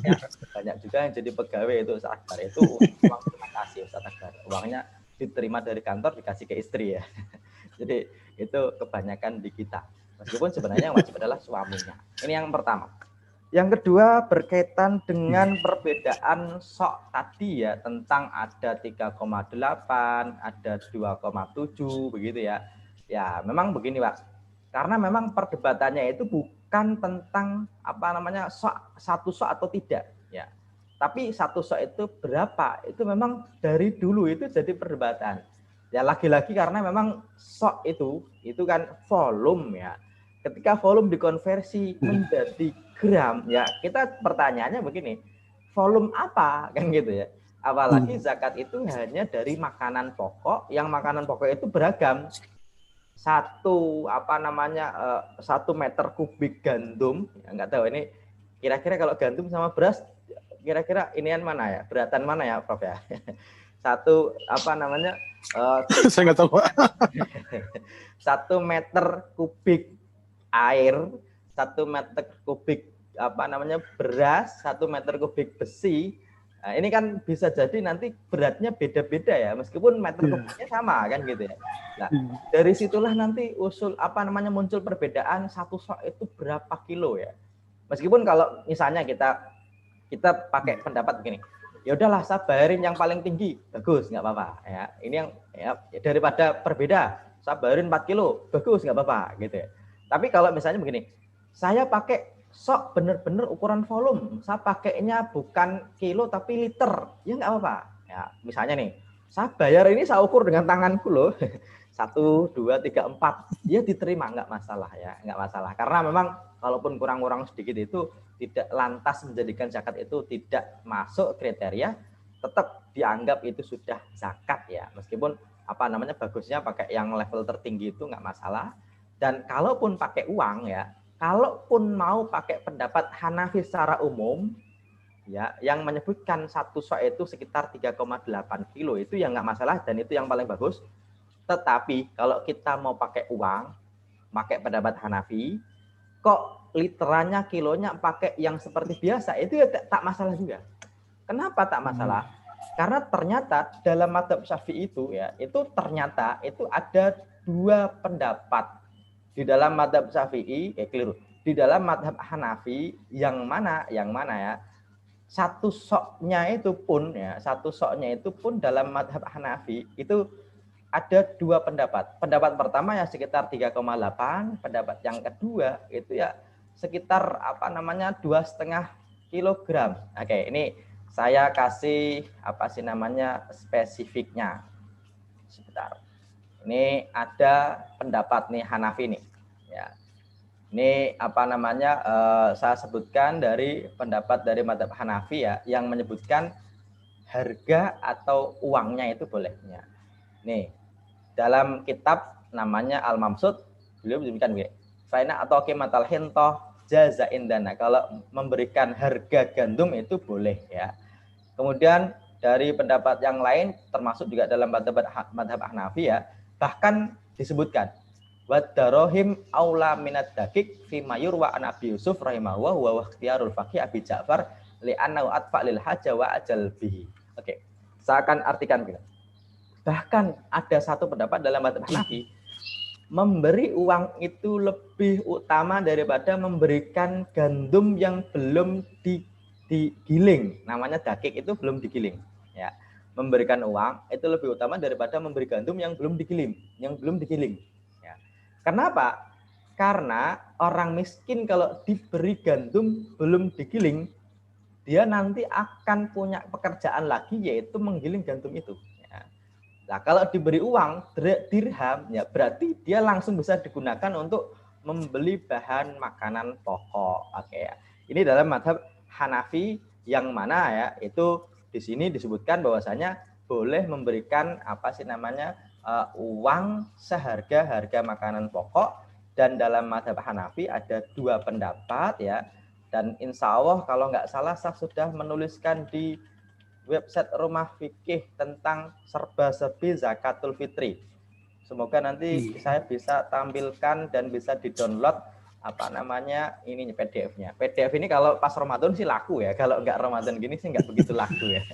A: Ya, banyak juga yang jadi pegawai itu Ustaz Akbar itu uang terima kasih Ustaz Akbar. Uangnya diterima dari kantor dikasih ke istri ya. Jadi itu kebanyakan di kita. Meskipun sebenarnya yang wajib adalah suaminya. Ini yang pertama. Yang kedua berkaitan dengan perbedaan sok tadi ya, tentang ada 3,8, ada 2,7 begitu ya. Ya, memang begini Pak. Karena memang perdebatannya itu bukan bukan tentang apa namanya satu sok atau tidak ya. Tapi satu sok itu berapa? Itu memang dari dulu itu jadi perdebatan. Ya lagi-lagi karena memang sok itu kan volume ya. Ketika volume dikonversi menjadi gram ya, kita pertanyaannya begini, volume apa kan gitu ya. Apalagi zakat itu hanya dari makanan pokok, yang makanan pokok itu beragam. Satu meter kubik gandum, ya, nggak tahu ini kira-kira kalau gandum sama beras kira-kira inian mana ya, beratan mana ya Prof ya.
C: Saya nggak tahu.
A: 1 meter kubik air, 1 meter kubik beras, 1 meter kubik besi. Nah, ini kan bisa jadi nanti beratnya beda-beda ya, meskipun meter kubiknya sama kan gitu ya. Nah, dari situlah nanti muncul perbedaan satu sok itu berapa kilo ya. Meskipun kalau misalnya kita pakai pendapat begini, ya udahlah saya bayarin yang paling tinggi, bagus nggak apa-apa ya. Ini yang ya, daripada berbeda, saya bayarin 4 kilo, bagus nggak apa-apa gitu ya. Tapi kalau misalnya begini, saya pakai sok bener-bener ukuran volume, saya pakainya bukan kilo tapi liter, ya nggak apa-apa. Ya, misalnya nih, saya bayar ini saya ukur dengan tanganku loh, 1, 2, 3, 4, ya diterima nggak masalah ya, nggak masalah. Karena memang kalaupun kurang-kurang sedikit itu tidak lantas menjadikan zakat itu tidak masuk kriteria, tetap dianggap itu sudah zakat ya. Meskipun bagusnya pakai yang level tertinggi itu nggak masalah. Dan kalaupun pakai uang ya, kalaupun mau pakai pendapat Hanafi secara umum ya, yang menyebutkan satu sok itu sekitar 3,8 kilo itu yang nggak masalah dan itu yang paling bagus. Tetapi kalau kita mau pakai uang, pakai pendapat Hanafi, kok literannya, kilonya pakai yang seperti biasa, itu ya tak masalah juga. Kenapa tak masalah? Karena ternyata dalam mazhab Syafi'i itu ya, itu ternyata itu ada 2 pendapat di dalam mazhab Syafi'i, keliru. Di dalam mazhab Hanafi yang mana ya, satu soknya itu pun dalam mazhab Hanafi itu ada 2 pendapat. Pendapat pertama ya sekitar 3,8, pendapat yang kedua itu ya sekitar 2,5 kilogram. Oke, ini saya kasih spesifiknya. Sebentar. Ini ada pendapat nih Hanafi nih. Ya. Ini saya sebutkan dari pendapat dari mazhab Hanafi ya, yang menyebutkan harga atau uangnya itu bolehnya. Nih, dalam kitab namanya Al-Mamsud, beliau menyebutkan begini, faina atau qimatal hintoh jaza indana, kalau memberikan harga gandum itu boleh ya. Kemudian dari pendapat yang lain termasuk juga dalam mazhab Hanafi ya, bahkan disebutkan wadarohim aula minad dakik fi mayur wa an Abi Yusuf rahimahullah wa ikhtiyarul faqih Abi Ja'far li'annahu atfa lil haja wa ajal bihi. Oke, saya akan artikan gitu. Bahkan ada satu pendapat dalam mazhab Hanafi, memberi uang itu lebih utama daripada memberikan gandum yang belum digiling. Namanya dakik itu belum digiling. Ya, memberikan uang itu lebih utama daripada memberi gandum yang belum digiling. Ya. Kenapa? Karena orang miskin kalau diberi gandum belum digiling, dia nanti akan punya pekerjaan lagi yaitu menggiling gandum itu. Nah, kalau diberi uang dirham, ya berarti dia langsung bisa digunakan untuk membeli bahan makanan pokok. Oke ya. Ini dalam mazhab Hanafi yang mana ya, itu di sini disebutkan bahwasanya boleh memberikan uang seharga makanan pokok, dan dalam mazhab Hanafi ada 2 pendapat ya. Dan insya Allah kalau nggak salah saya sudah menuliskan di website Rumah Fikih tentang serba-serbi zakatul fitri. Semoga nanti saya bisa tampilkan dan bisa di-download ini PDF-nya. PDF ini kalau pas Ramadan sih laku ya. Kalau nggak Ramadan gini sih nggak begitu laku ya.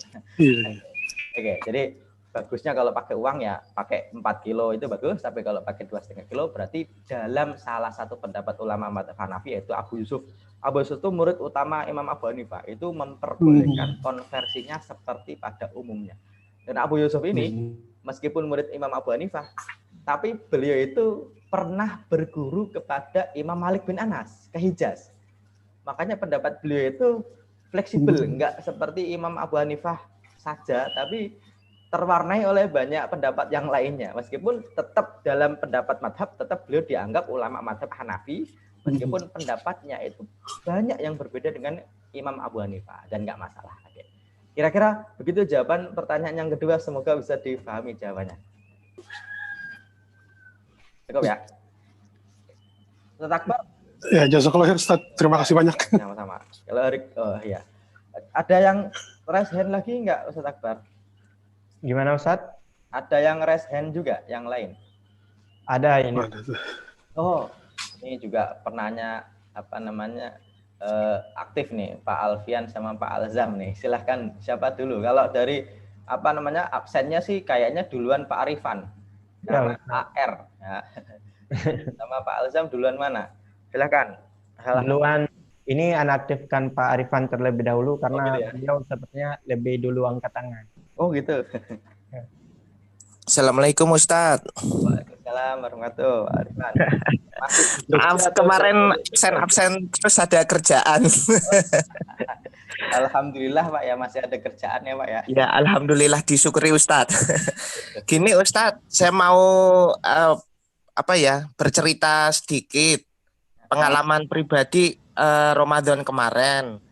A: Oke, jadi bagusnya kalau pakai uang ya pakai 4 kilo itu bagus, tapi kalau pakai 2,5 kilo berarti dalam salah satu pendapat ulama mazhab Hanafi yaitu Abu Yusuf. Abu Yusuf itu murid utama Imam Abu Hanifah, itu memperbolehkan konversinya seperti pada umumnya. Dan Abu Yusuf ini meskipun murid Imam Abu Hanifah, Tapi beliau itu pernah berguru kepada Imam Malik bin Anas ke Hijaz. Makanya pendapat beliau itu fleksibel, enggak seperti Imam Abu Hanifah saja, tapi terwarnai oleh banyak pendapat yang lainnya. Meskipun tetap dalam pendapat madhab, tetap beliau dianggap ulama madhab Hanafi, meskipun pendapatnya itu banyak yang berbeda dengan Imam Abu Hanifah, dan enggak masalah. Oke. Kira-kira begitu jawaban pertanyaan yang kedua, semoga bisa dipahami jawabannya. Cukup ya? Ustaz Akbar?
C: Ya, jazakallah khair Ustaz. Terima kasih banyak.
A: Sama-sama. Kalau oh ya. Ada yang raise hand lagi enggak Ustaz Akbar?
B: Gimana Ustaz?
A: Ada yang raise hand juga yang lain?
B: Ada ini.
A: Oh, ini juga penanya aktif nih, Pak Alfian sama Pak Alzam nih. Silahkan siapa dulu? Kalau dari absennya sih kayaknya duluan Pak Arifan. Nama AR. Ya. Sama Pak Alzam duluan mana? Silakan.
B: Duluan ini anaktifkan Pak Arifan terlebih dahulu karena
A: gitu ya?
B: beliau sepertinya lebih dulu angkat tangan.
A: Oh gitu.
D: Assalamualaikum Ustadz.
A: Waalaikumsalam warahmatullahi wabarakatuh.
D: Maaf kemarin absen terus ada kerjaan.
A: Alhamdulillah Pak ya, masih ada kerjaan ya Pak ya.
D: Ya alhamdulillah, disyukuri Ustadz. Gini Ustadz, saya mau bercerita sedikit pengalaman pribadi Ramadan kemarin.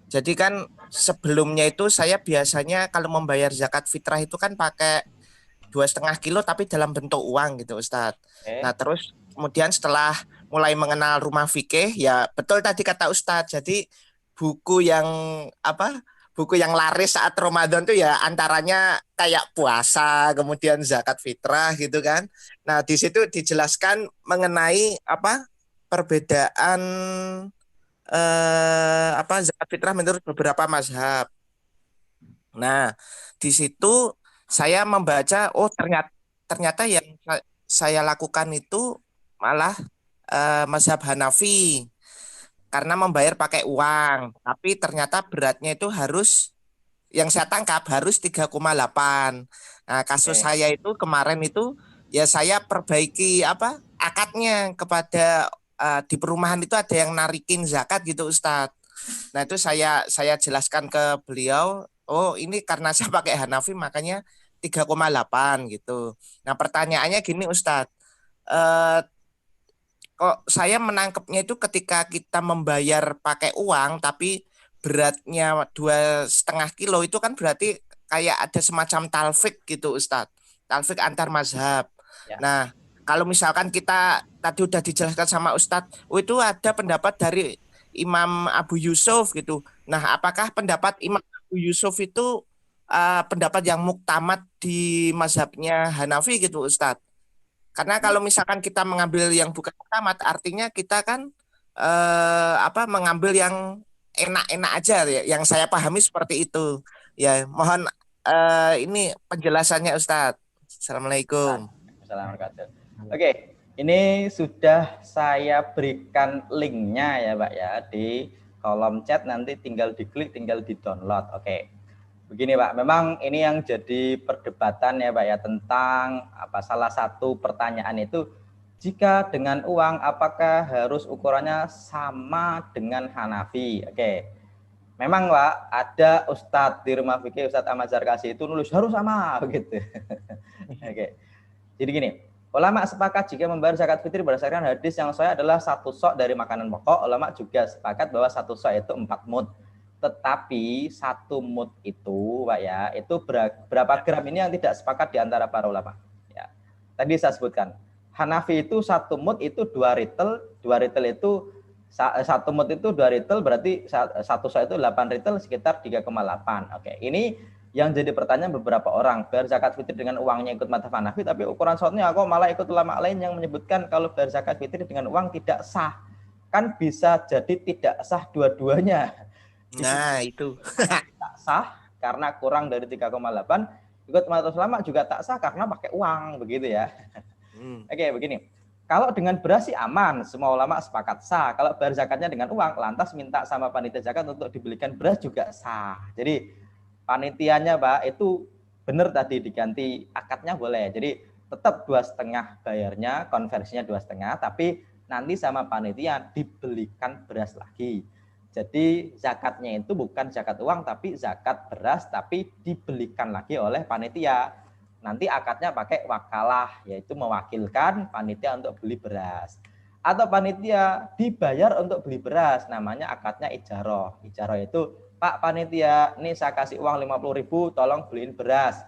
D: Jadi kan sebelumnya itu saya biasanya kalau membayar zakat fitrah itu kan pakai 2,5 kilo tapi dalam bentuk uang gitu Ustadz. Nah terus kemudian setelah mulai mengenal rumah fikih, ya betul tadi kata Ustadz. Jadi buku yang laris saat Ramadan tuh ya antaranya kayak puasa, kemudian zakat fitrah gitu kan. Nah di situ dijelaskan mengenai perbedaan zakat fitrah menurut beberapa mazhab. Nah di situ saya membaca, ternyata yang saya lakukan itu malah mazhab Hanafi karena membayar pakai uang, tapi ternyata beratnya itu yang saya tangkap harus 3,8. Nah, kasus saya itu kemarin itu ya saya perbaiki akadnya kepada di perumahan itu ada yang narikin zakat gitu Ustadz. Nah, itu saya jelaskan ke beliau, oh ini karena saya pakai Hanafi makanya 3,8 gitu. Nah, pertanyaannya gini Ustadz. Kok saya menangkapnya itu ketika kita membayar pakai uang tapi beratnya 2,5 kilo itu kan berarti kayak ada semacam talfik gitu Ustadz, talfik antar mazhab. Ya. Nah kalau misalkan kita tadi udah dijelaskan sama Ustadz, itu ada pendapat dari Imam Abu Yusuf gitu. Nah apakah pendapat Imam Abu Yusuf itu pendapat yang muktamad di mazhabnya Hanafi gitu Ustadz? Karena kalau misalkan kita mengambil yang bukan muktamad, artinya kita kan mengambil yang enak-enak aja ya. Yang saya pahami seperti itu. Ya, mohon ini penjelasannya Ustadz. Assalamualaikum.
A: Assalamualaikum. Oke, ini sudah saya berikan linknya ya Pak ya di kolom chat, nanti tinggal diklik, tinggal di-download. Oke. Begini Pak, memang ini yang jadi perdebatan ya Pak ya tentang salah satu pertanyaan itu, jika dengan uang apakah harus ukurannya sama dengan Hanafi? Oke. Memang Pak, ada Ustadz di rumah fikih, Ustadz Ahmad Zarkasi itu nulis harus sama begitu. Oke. Jadi gini, ulama sepakat jika membayar zakat fitri berdasarkan hadis yang sahih adalah 1 sok dari makanan pokok. Ulama juga sepakat bahwa 1 sok itu 4 mud. Tetapi 1 mud itu Pak ya, itu berapa gram ini yang tidak sepakat di antara para ulama. Ya. Tadi saya sebutkan, Hanafi itu 1 mud itu 2 ritel, 2 ritel itu 1 mud itu 2 ritel, berarti 1 sok itu 8 ritel, sekitar 3,8. Oke, ini yang jadi pertanyaan beberapa orang, bayar zakat fitri dengan uangnya ikut mazhab Hanafi, tapi ukuran sotnya aku malah ikut ulama lain yang menyebutkan kalau bayar zakat fitri dengan uang tidak sah. Kan bisa jadi tidak sah dua-duanya.
D: Nah itu
A: tak sah karena kurang dari 3,8, ikut mazhab ulama juga tak sah karena pakai uang, begitu ya. Oke, begini. Kalau dengan beras sih aman, semua ulama sepakat sah. Kalau bayar zakatnya dengan uang, lantas minta sama panitia zakat untuk dibelikan beras juga sah. Jadi panitianya Pak itu benar tadi diganti akadnya boleh. Jadi tetap 2,5 bayarnya, konversinya 2,5, tapi nanti sama panitia dibelikan beras lagi. Jadi zakatnya itu bukan zakat uang, tapi zakat beras, tapi dibelikan lagi oleh panitia. Nanti akadnya pakai wakalah, yaitu mewakilkan panitia untuk beli beras. Atau panitia dibayar untuk beli beras, namanya akadnya ijaroh. Ijaroh itu, Pak panitia, nih saya kasih uang 50.000, tolong beliin beras.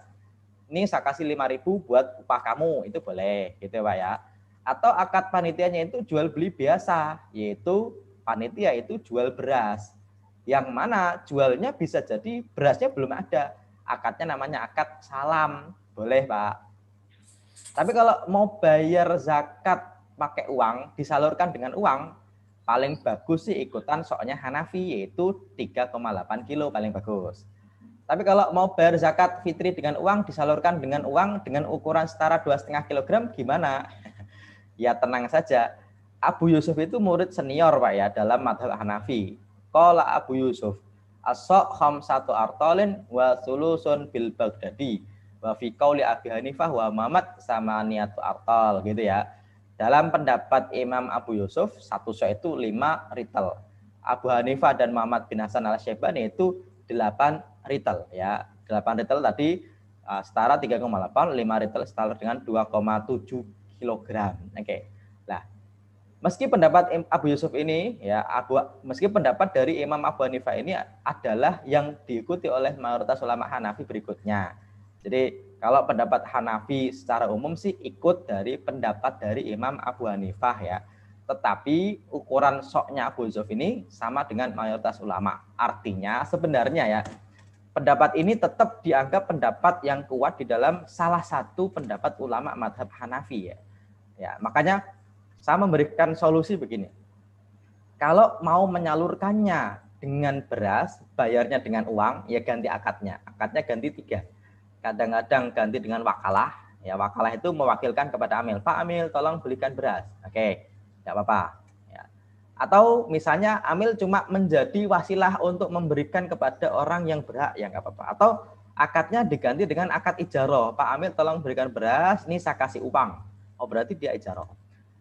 A: Ini saya kasih 5.000 buat upah kamu, itu boleh gitu Pak ya. Atau akad panitianya itu jual beli biasa, yaitu panitia itu jual beras. Yang mana jualnya bisa jadi berasnya belum ada. Akadnya namanya akad salam, boleh Pak. Tapi kalau mau bayar zakat pakai uang, disalurkan dengan uang, paling bagus sih ikutan soalnya Hanafi, yaitu 3,8 kilo paling bagus. Tapi kalau mau bayar zakat fitri dengan uang, disalurkan dengan uang dengan ukuran setara 2,5 kg, gimana? Ya tenang saja. Abu Yusuf itu murid senior Pak ya dalam madhab Hanafi. Qala Abu Yusuf, as-sok khamsatu artolin wa sulusun bil Baghdadi. Wa fi qauli Abi Hanifah wa Muhammad sama niatu artol gitu ya. Dalam pendapat Imam Abu Yusuf, satu sok itu 5 ritel. Abu Hanifah dan Muhammad bin Hasan al-Syaibani itu 8 ritel ya. 8 ritel tadi setara 3,8, 5 ritel setara dengan 2,7 kilogram. Oke. Nah, meski pendapat Abu Yusuf ini ya, meski pendapat dari Imam Abu Hanifah ini adalah yang diikuti oleh mayoritas ulama Hanafi berikutnya. Jadi kalau pendapat Hanafi secara umum sih ikut dari pendapat dari Imam Abu Hanifah ya. Tetapi ukuran soknya Abu Yusuf ini sama dengan mayoritas ulama. Artinya sebenarnya ya, pendapat ini tetap dianggap pendapat yang kuat di dalam salah satu pendapat ulama madhab Hanafi ya. Ya, makanya saya memberikan solusi begini. Kalau mau menyalurkannya dengan beras, bayarnya dengan uang, ya ganti akadnya. Akadnya ganti 3. Kadang-kadang ganti dengan wakalah. Ya, wakalah itu mewakilkan kepada Amil. Pak Amil, tolong belikan beras. Oke. Tidak apa-apa. Ya. Atau misalnya Amil cuma menjadi wasilah untuk memberikan kepada orang yang berhak, ya nggak apa-apa. Atau akadnya diganti dengan akad ijaroh. Pak Amil tolong berikan beras, ini saya kasih uang. Oh berarti dia ijaroh.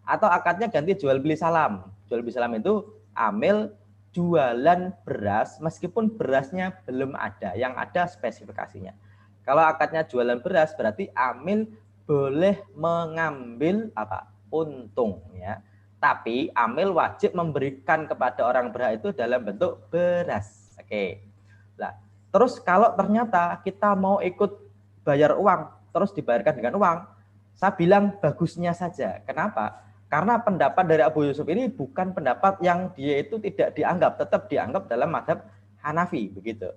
A: Atau akadnya ganti jual beli salam. Jual beli salam itu Amil jualan beras meskipun berasnya belum ada, yang ada spesifikasinya. Kalau akadnya jualan beras berarti Amil boleh mengambil apa? Untung ya. Tapi Amil wajib memberikan kepada orang berhak itu dalam bentuk beras. Oke. Nah, terus kalau ternyata kita mau ikut bayar uang, terus dibayarkan dengan uang, saya bilang bagusnya saja. Kenapa? Karena pendapat dari Abu Yusuf ini bukan pendapat yang dia itu tidak dianggap, tetap dianggap dalam madhab Hanafi begitu.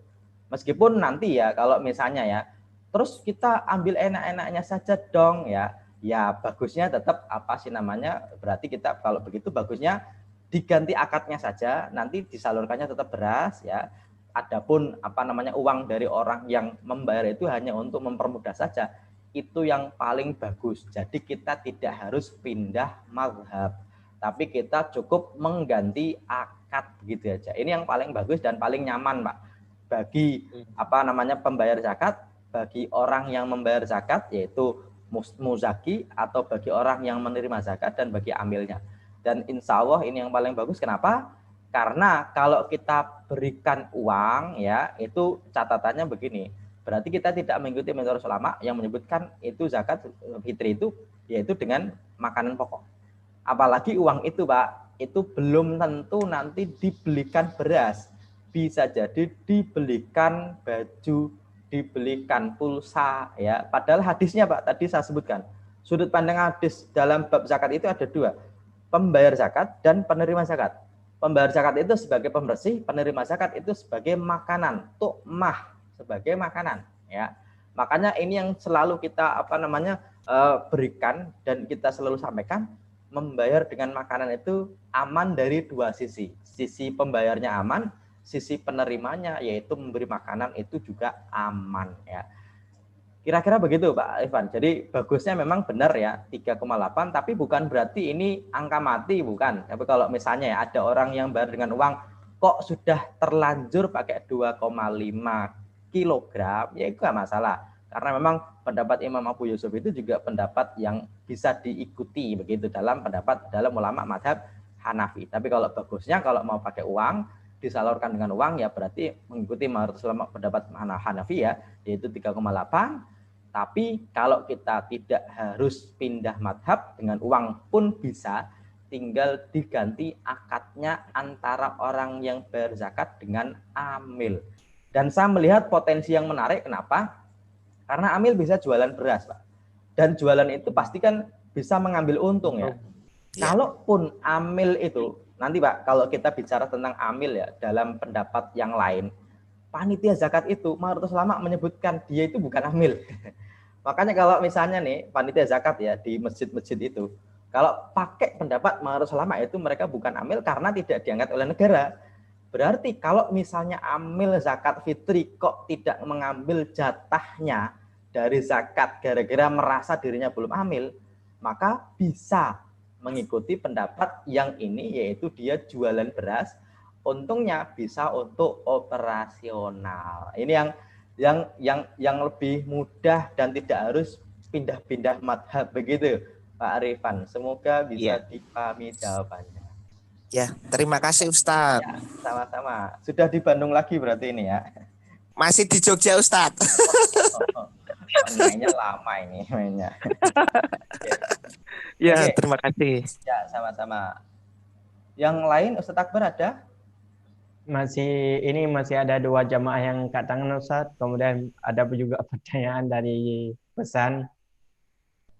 A: Meskipun nanti ya kalau misalnya ya, terus kita ambil enak-enaknya saja dong ya. Ya bagusnya tetap apa sih namanya, berarti kita kalau begitu bagusnya diganti akadnya saja, nanti disalurkannya tetap beras ya. Adapun apa namanya uang dari orang yang membayar itu hanya untuk mempermudah saja, itu yang paling bagus. Jadi kita tidak harus pindah mazhab, tapi kita cukup mengganti akad begitu aja. Ini yang paling bagus dan paling nyaman Pak bagi apa namanya pembayar zakat, bagi orang yang membayar zakat yaitu muzaki, atau bagi orang yang menerima zakat, dan bagi amilnya. Dan insya Allah ini yang paling bagus. Kenapa? Karena kalau kita berikan uang ya, itu catatannya begini. Berarti kita tidak mengikuti mayoritas ulama yang menyebutkan itu zakat fitri itu yaitu dengan makanan pokok. Apalagi uang itu Pak, itu belum tentu nanti dibelikan beras. Bisa jadi dibelikan baju, dibelikan pulsa ya. Padahal hadisnya Pak tadi saya sebutkan. Sudut pandang hadis dalam bab zakat itu ada 2. Pembayar zakat dan penerima zakat. Pembayar zakat itu sebagai pembersih, penerima zakat itu sebagai makanan, tu'mah, sebagai makanan ya. Makanya ini yang selalu kita apa namanya berikan dan kita selalu sampaikan, membayar dengan makanan itu aman dari 2 sisi. Sisi pembayarnya aman, sisi penerimanya yaitu memberi makanan itu juga aman ya. Kira-kira begitu Pak Ivan. Jadi bagusnya memang benar ya 3,8, tapi bukan berarti ini angka mati, bukan. Tapi kalau misalnya ya, ada orang yang bayar dengan uang kok sudah terlanjur pakai 2,5 kilogram, ya itu nggak masalah. Karena memang pendapat Imam Abu Yusuf itu juga pendapat yang bisa diikuti begitu dalam ulama mazhab Hanafi. Tapi kalau bagusnya kalau mau pakai uang, disalurkan dengan uang ya berarti mengikuti pendapat Hanafi ya, yaitu 3,8. Tapi kalau kita tidak harus pindah mazhab, dengan uang pun bisa, tinggal diganti akadnya antara orang yang bayar zakat dengan amil. Dan saya melihat potensi yang menarik, kenapa? Karena amil bisa jualan beras, Pak. Dan jualan itu pasti kan bisa mengambil untung ya. Kalaupun amil itu, nanti Pak, kalau kita bicara tentang amil ya, dalam pendapat yang lain, panitia zakat itu, mayoritas ulama menyebutkan dia itu bukan amil. Makanya kalau misalnya nih, panitia zakat ya, di masjid-masjid itu, kalau pakai pendapat mayoritas ulama itu mereka bukan amil karena tidak diangkat oleh negara. Berarti kalau misalnya amil zakat fitri kok tidak mengambil jatahnya dari zakat gara-gara merasa dirinya belum amil, maka bisa mengikuti pendapat yang ini, yaitu dia jualan beras, untungnya bisa untuk operasional. Ini yang lebih mudah dan tidak harus pindah-pindah madhab begitu, Pak Arifan. Semoga bisa dipahami jawabannya.
D: Ya, terima kasih Ustadz.
A: Ya, sama-sama. Sudah di Bandung lagi berarti ini ya?
D: Masih di Jogja Ustadz.
A: Mainnya lama ini mainnya.
D: Ya, terima kasih.
A: Ya, sama-sama. Yang lain Ustadz Akbar ada?
B: Masih ada 2 jamaah yang angkat tangan Ustadz. Kemudian ada juga pertanyaan dari pesan.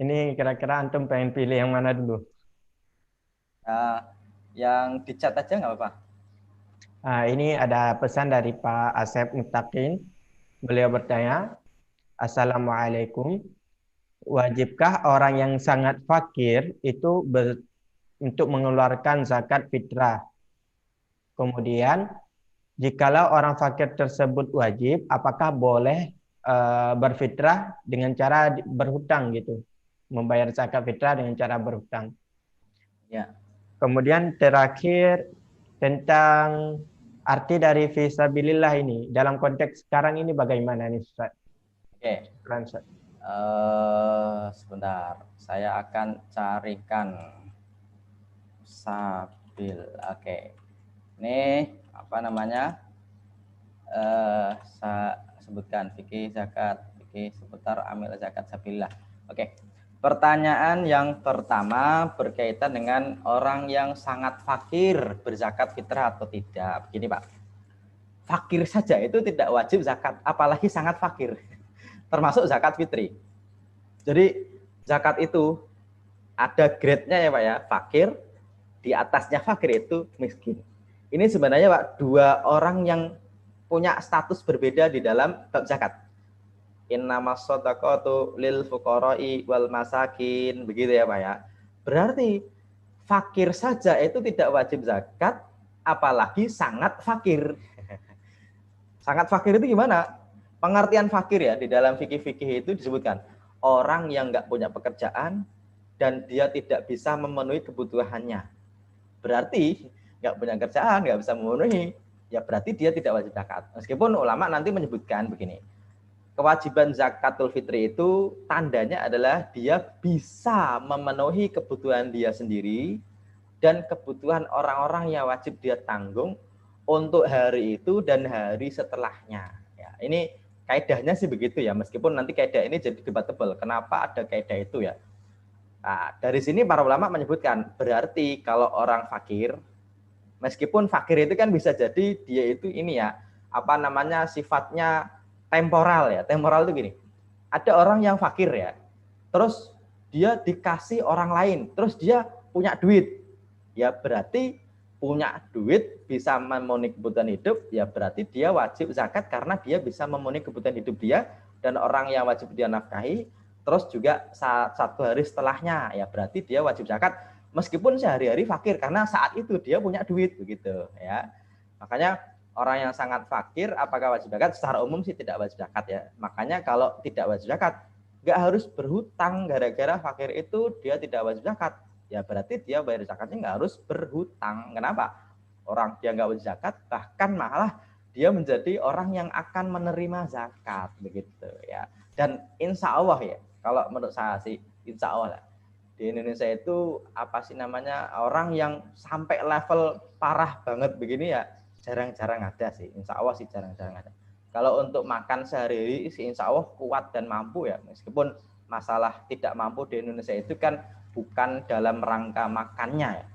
B: Ini kira-kira antum pengen pilih yang mana dulu?
A: Yang di chat aja nggak apa-apa.
B: Ini ada pesan dari Pak Asep Muttaqin. Beliau bertanya, Assalamualaikum. Wajibkah orang yang sangat fakir itu untuk mengeluarkan zakat fitrah? Kemudian, jikalau orang fakir tersebut wajib, apakah boleh berfitrah dengan cara berhutang gitu? Membayar zakat fitrah dengan cara berhutang.
A: Ya.
B: Kemudian terakhir tentang arti dari fisabilillah ini dalam konteks sekarang ini bagaimana nih Ustaz?
A: Oke. Sebentar, saya akan carikan sabil. Oke. Ini apa namanya? Saya sebutkan fikih zakat, fikih seputar amil zakat sabilillah. Oke. Pertanyaan yang pertama berkaitan dengan orang yang sangat fakir berzakat fitrah atau tidak. Begini Pak, fakir saja itu tidak wajib zakat, apalagi sangat fakir, termasuk zakat fitri. Jadi zakat itu ada grade-nya ya Pak ya, fakir, di atasnya fakir itu miskin. Ini sebenarnya Pak, 2 orang yang punya status berbeda di dalam bab zakat. Innamas shadaqatu lil fuqara'i wal masakin, begitu ya Pak ya. Berarti fakir saja itu tidak wajib zakat, apalagi sangat fakir. Sangat fakir itu gimana? Pengertian fakir ya di dalam fikih-fikih itu disebutkan orang yang nggak punya pekerjaan dan dia tidak bisa memenuhi kebutuhannya. Berarti nggak punya kerjaan, nggak bisa memenuhi, ya berarti dia tidak wajib zakat. Meskipun ulama nanti menyebutkan begini, kewajiban zakatul fitri itu tandanya adalah dia bisa memenuhi kebutuhan dia sendiri dan kebutuhan orang-orang yang wajib dia tanggung untuk hari itu dan hari setelahnya. Ya, ini kaidahnya sih begitu ya, meskipun nanti kaidah ini jadi debatable. Kenapa ada kaidah itu ya? Nah, dari sini para ulama menyebutkan berarti kalau orang fakir, meskipun fakir itu kan bisa jadi dia itu ini ya, apa namanya, sifatnya temporal ya. Temporal itu gini, ada orang yang fakir ya, terus dia dikasih orang lain, terus dia punya duit, ya berarti punya duit bisa memenuhi kebutuhan hidup, ya berarti dia wajib zakat karena dia bisa memenuhi kebutuhan hidup dia dan orang yang wajib dia nafkahi, terus juga 1 hari setelahnya, ya berarti dia wajib zakat meskipun sehari-hari fakir karena saat itu dia punya duit begitu ya. Makanya orang yang sangat fakir apakah wajib zakat? Secara umum sih tidak wajib zakat ya. Makanya kalau tidak wajib zakat, nggak harus berhutang gara-gara fakir itu dia tidak wajib zakat. Ya berarti dia bayar zakatnya nggak harus berhutang. Kenapa? Orang dia nggak wajib zakat, bahkan malah dia menjadi orang yang akan menerima zakat begitu ya. Dan insya Allah ya, kalau menurut saya sih, insya Allah lah, di Indonesia itu apa sih namanya, orang yang sampai level parah banget begini ya jarang-jarang ada sih. Insya Allah sih jarang-jarang ada. Kalau untuk makan sehari-hari sih insya Allah kuat dan mampu ya. Meskipun masalah tidak mampu di Indonesia itu kan bukan dalam rangka makannya ya,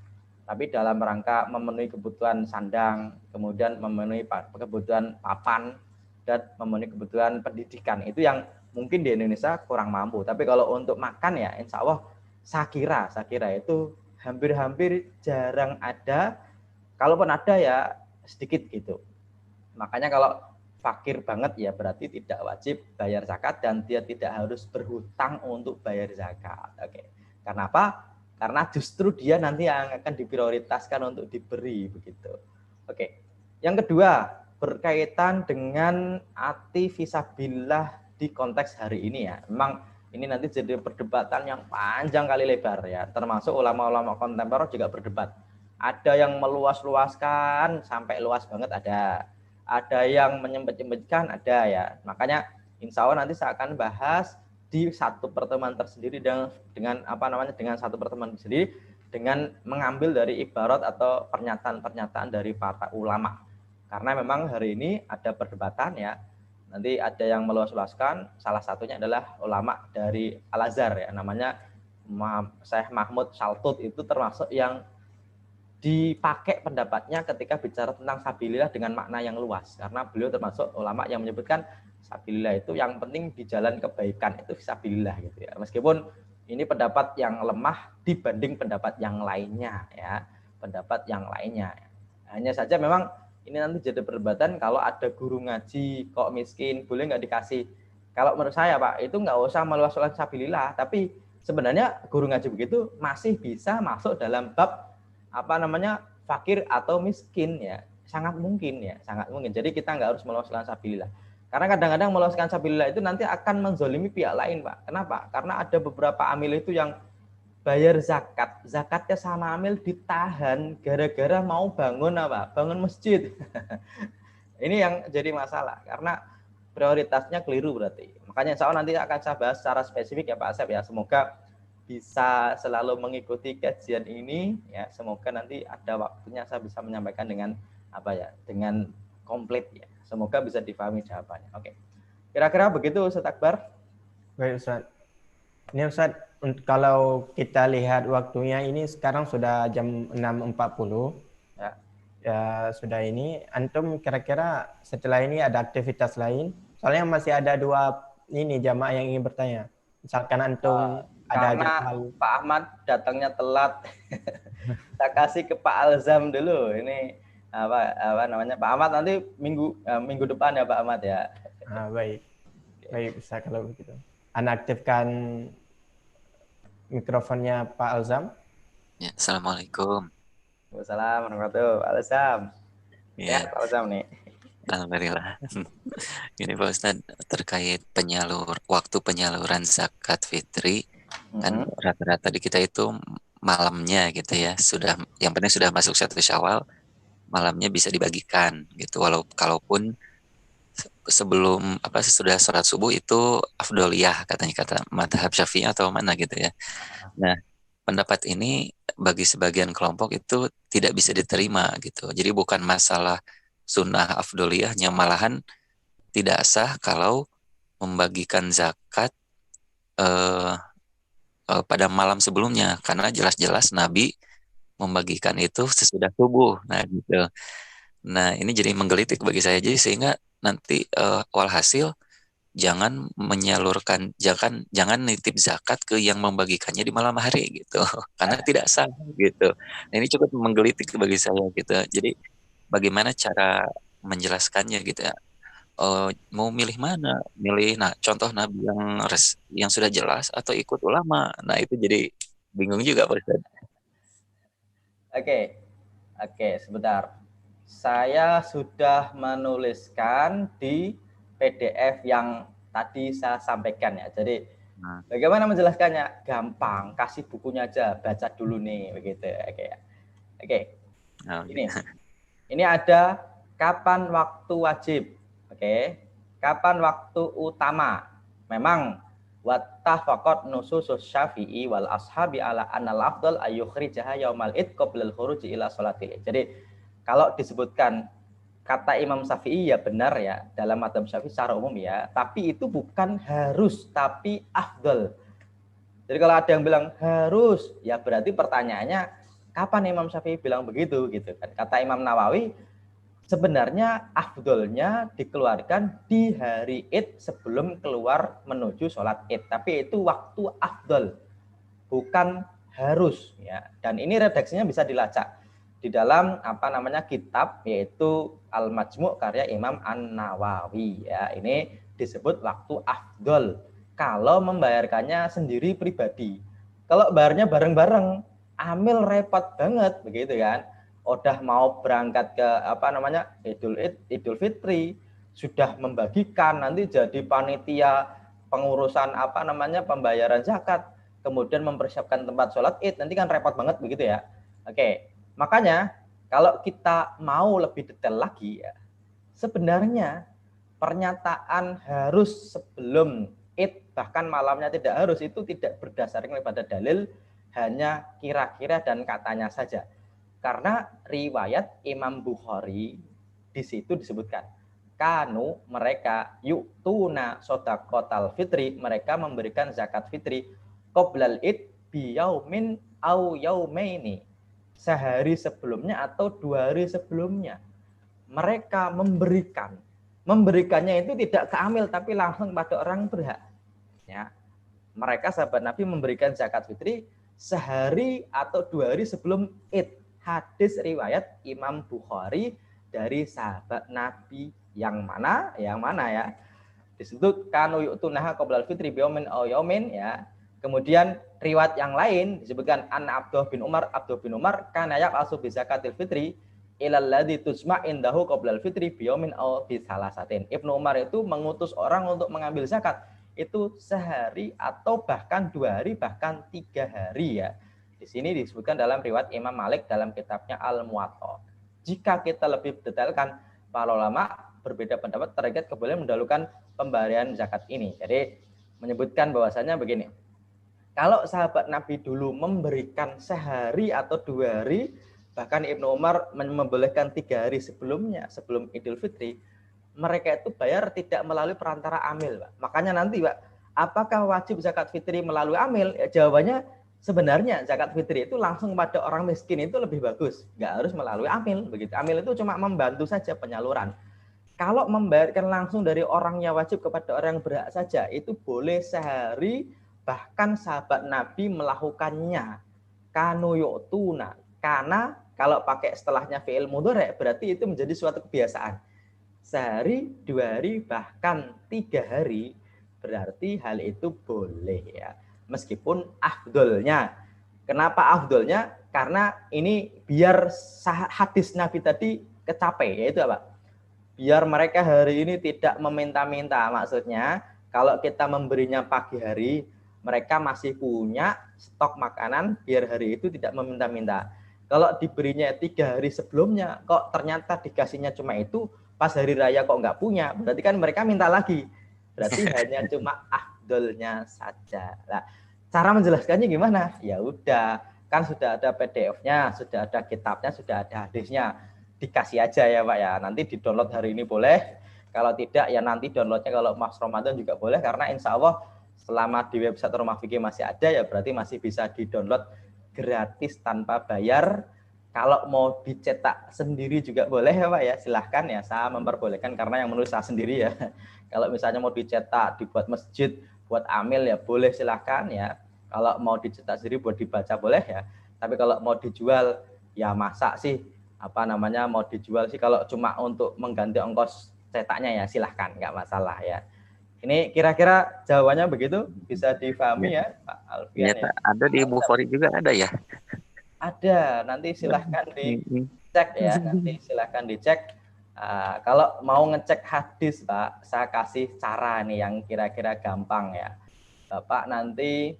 A: tapi dalam rangka memenuhi kebutuhan sandang, kemudian memenuhi kebutuhan papan, dan memenuhi kebutuhan pendidikan. Itu yang mungkin di Indonesia kurang mampu. Tapi kalau untuk makan ya insya Allah saya kira itu hampir-hampir jarang ada. Kalaupun ada ya sedikit gitu. Makanya kalau fakir banget ya berarti tidak wajib bayar zakat dan dia tidak harus berhutang untuk bayar zakat. Oke. Karena apa? Karena justru dia nanti yang akan diprioritaskan untuk diberi begitu. Oke. Yang kedua, berkaitan dengan ati fisabilillah di konteks hari ini ya. Memang ini nanti jadi perdebatan yang panjang kali lebar ya. Termasuk ulama-ulama kontemporer juga berdebat. Ada yang meluas-luaskan sampai luas banget ada. Ada yang menyempit-nyempitkan ada ya. Makanya insya Allah nanti saya akan bahas di satu pertemuan tersendiri dengan apa namanya, dengan satu pertemuan sendiri dengan mengambil dari ibarat atau pernyataan-pernyataan dari para ulama. Karena memang hari ini ada perdebatan ya. Nanti ada yang meluas-luaskan, salah satunya adalah ulama dari Al-Azhar ya, namanya Syekh Mahmud Shaltut, itu termasuk yang dipakai pendapatnya ketika bicara tentang sabilillah dengan makna yang luas. Karena beliau termasuk ulama yang menyebutkan sabilillah itu yang penting di jalan kebaikan, itu sabilillah gitu ya. Meskipun ini pendapat yang lemah dibanding pendapat yang lainnya ya, pendapat yang lainnya. Hanya saja memang ini nanti jadi perdebatan, kalau ada guru ngaji kok miskin boleh nggak dikasih. Kalau menurut saya Pak, itu nggak usah meluas-luaskan sabilillah, tapi sebenarnya guru ngaji begitu masih bisa masuk dalam bab apa namanya, fakir atau miskin ya, sangat mungkin ya, sangat mungkin. Jadi kita nggak harus meluaskan sabilillah. Karena kadang-kadang meluaskan sabilillah itu nanti akan menzolimi pihak lain Pak. Kenapa? Karena ada beberapa amil itu yang bayar zakat, zakatnya sama amil ditahan gara-gara mau bangun apa? Bangun masjid. Ini yang jadi masalah karena prioritasnya keliru berarti. Makanya insya Allah nanti akan saya bahas secara spesifik ya Pak Asep ya. Semoga bisa selalu mengikuti kajian ini ya. Semoga nanti ada waktunya saya bisa menyampaikan dengan apa ya? Dengan komplit ya. Semoga bisa dipahami jawabannya. Oke. Kira-kira begitu Ustaz Akbar.
B: Baik Ustaz. Ini Ustaz, kalau kita lihat waktunya ini sekarang sudah jam 6.40. Ya sudah ini. Antum kira-kira setelah ini ada aktivitas lain? Soalnya masih ada 2 ini jamaah yang ingin bertanya. Misalkan antum ada
A: karena Pak Ahmad datangnya telat. Kita kasih ke Pak Alzam dulu. Ini apa namanya, Pak Ahmad nanti minggu depan ya Pak Ahmad ya.
B: Baik. Baik bisa kalau begitu. Anda aktifkan mikrofonnya Pak Alzam.
E: Ya, Assalamualaikum.
A: Waalaikumsalam warahmatullahi wabarakatuh. Alzam. Ya, Pak Alzam nih.
E: Alhamdulillah. Ini Pak Ustadz, terkait waktu penyaluran zakat fitri, kan rata-rata di kita itu malamnya gitu ya, yang penting sudah masuk 1 Syawal, malamnya bisa dibagikan gitu. Kalaupun sebelum sesudah sholat subuh itu afdoliyah katanya, kata mazhab Syafi'i atau mana gitu ya. Nah, pendapat ini bagi sebagian kelompok itu tidak bisa diterima gitu. Jadi bukan masalah sunnah afdoliyahnya, malahan tidak sah kalau membagikan zakat pada malam sebelumnya, karena jelas-jelas Nabi membagikan itu sesudah subuh. Nah gitu. Nah ini jadi menggelitik bagi saya, jadi sehingga nanti walhasil jangan menyalurkan, jangan nitip zakat ke yang membagikannya di malam hari gitu, karena tidak sah gitu. Nah, ini cukup menggelitik bagi saya gitu. Jadi bagaimana cara menjelaskannya gitu ya? Mau milih mana? Contoh Nabi yang sudah jelas atau ikut ulama. Nah itu jadi bingung juga Pak Ustaz.
A: Oke, sebentar. Saya sudah menuliskan di PDF yang tadi saya sampaikan ya. Jadi bagaimana menjelaskannya? Gampang, kasih bukunya aja, baca dulu nih begitu. Oke. Ini ada kapan waktu wajib. Oke. Kapan waktu utama. memang wattafaqat nususus Syafi'i wal ashabi ala annal afdal ayyukhrijaha yaumal id qabla al-khuruj ila sholatil id. Jadi kalau disebutkan kata Imam Syafi'i ya benar ya dalam madzhab Syafi'i secara umum ya, tapi itu bukan harus tapi afdal. Jadi kalau ada yang bilang harus, ya berarti pertanyaannya kapan Imam Syafi'i bilang begitu gitu kan. Kata Imam Nawawi sebenarnya afdolnya dikeluarkan di hari Id sebelum keluar menuju sholat Id. Tapi itu waktu afdol, bukan harus ya. Dan ini redaksinya bisa dilacak di dalam kitab yaitu Al-Majmu' karya Imam An-Nawawi ya. Ini disebut waktu afdol kalau membayarkannya sendiri pribadi. Kalau bayarnya bareng-bareng, amil repot banget begitu kan. Udah mau berangkat ke Idul Fitri, sudah membagikan, nanti jadi panitia pengurusan pembayaran zakat, kemudian mempersiapkan tempat sholat Id, nanti kan repot banget begitu ya. Oke, makanya kalau kita mau lebih detail lagi ya, sebenarnya pernyataan harus sebelum Id bahkan malamnya tidak harus itu tidak berdasarkan pada dalil, hanya kira-kira dan katanya saja. Karena riwayat Imam Bukhari di situ disebutkan kanu mereka yu'tuna shadaqatal fitri, mereka memberikan zakat fitri qoblal id biyaumin au yaumaini, sehari sebelumnya atau 2 hari sebelumnya. Mereka memberikannya itu tidak ke amil tapi langsung pada orang berhak ya. Mereka sahabat Nabi memberikan zakat fitri sehari atau 2 hari sebelum Id. Hadis riwayat Imam Bukhari dari sahabat Nabi yang mana ya. Disebut kanu yu'tunaha qoblal fitri biyaumin aw yaumin ya. Kemudian riwayat yang lain disebutkan an Abdullah bin Umar kana yaqasu bi zakatil fitri ilal ladzi tujma' indahu qoblal fitri biyaumin aw bi salasatin. Ibnu Umar itu mengutus orang untuk mengambil zakat itu sehari atau bahkan 2 hari bahkan 3 hari ya. Di sini disebutkan dalam riwayat Imam Malik dalam kitabnya Al-Muwatta. Jika kita lebih detailkan, para ulama berbeda pendapat terkait kebolehan mendahulukan pembayaran zakat ini. Jadi menyebutkan bahwasanya begini. Kalau sahabat Nabi dulu memberikan sehari atau 2 hari, bahkan Ibnu Umar membolehkan 3 hari sebelumnya, sebelum Idul Fitri, mereka itu bayar tidak melalui perantara amil, Pak. Makanya nanti, Pak, apakah wajib zakat fitri melalui amil? Ya, jawabannya sebenarnya zakat fitri itu langsung pada orang miskin itu lebih bagus, nggak harus melalui amil. Begitu. Amil itu cuma membantu saja penyaluran. Kalau membayarkan langsung dari orangnya wajib kepada orang yang berhak saja, itu boleh sehari, bahkan sahabat Nabi melakukannya. Kanu yu'tuna. Karena kalau pakai setelahnya fi'il mudhari' berarti itu menjadi suatu kebiasaan. Sehari, 2 hari, bahkan 3 hari, berarti hal itu boleh ya. Meskipun afdolnya. Kenapa afdolnya? Karena ini biar hadis Nabi tadi kecapai, yaitu apa? Biar mereka hari ini tidak meminta-minta. Maksudnya, kalau kita memberinya pagi hari, mereka masih punya stok makanan, biar hari itu tidak meminta-minta. Kalau diberinya 3 hari sebelumnya, kok ternyata dikasihnya cuma itu, pas hari raya kok nggak punya, berarti kan mereka minta lagi. Berarti hanya cuma afdolnya saja. Nah, cara menjelaskannya gimana? Ya udah, kan sudah ada PDF-nya, sudah ada kitabnya, sudah ada hadisnya. Dikasih aja ya Pak ya. Nanti di-download hari ini boleh. Kalau tidak ya nanti downloadnya kalau Mas Ramadan juga boleh, karena insya Allah selama di website Rumah Fikih masih ada ya berarti masih bisa di-download gratis tanpa bayar. Kalau mau dicetak sendiri juga boleh ya Pak ya, silahkan ya, saya memperbolehkan karena yang menulis saya sendiri ya. Kalau misalnya mau dicetak, dibuat masjid, buat amil ya boleh silahkan ya. Kalau mau dicetak sendiri buat dibaca boleh ya. Tapi kalau mau dijual ya masa sih mau dijual sih, kalau cuma untuk mengganti ongkos cetaknya ya silahkan, nggak masalah ya. Ini kira-kira jawabannya begitu, bisa difahami ya Pak Alfian ya.
E: Ada di Bukhari juga ada ya.
A: Ada, nanti silahkan dicek ya, nanti silahkan dicek. Kalau mau ngecek hadis Pak, saya kasih cara nih yang kira-kira gampang ya. Bapak nanti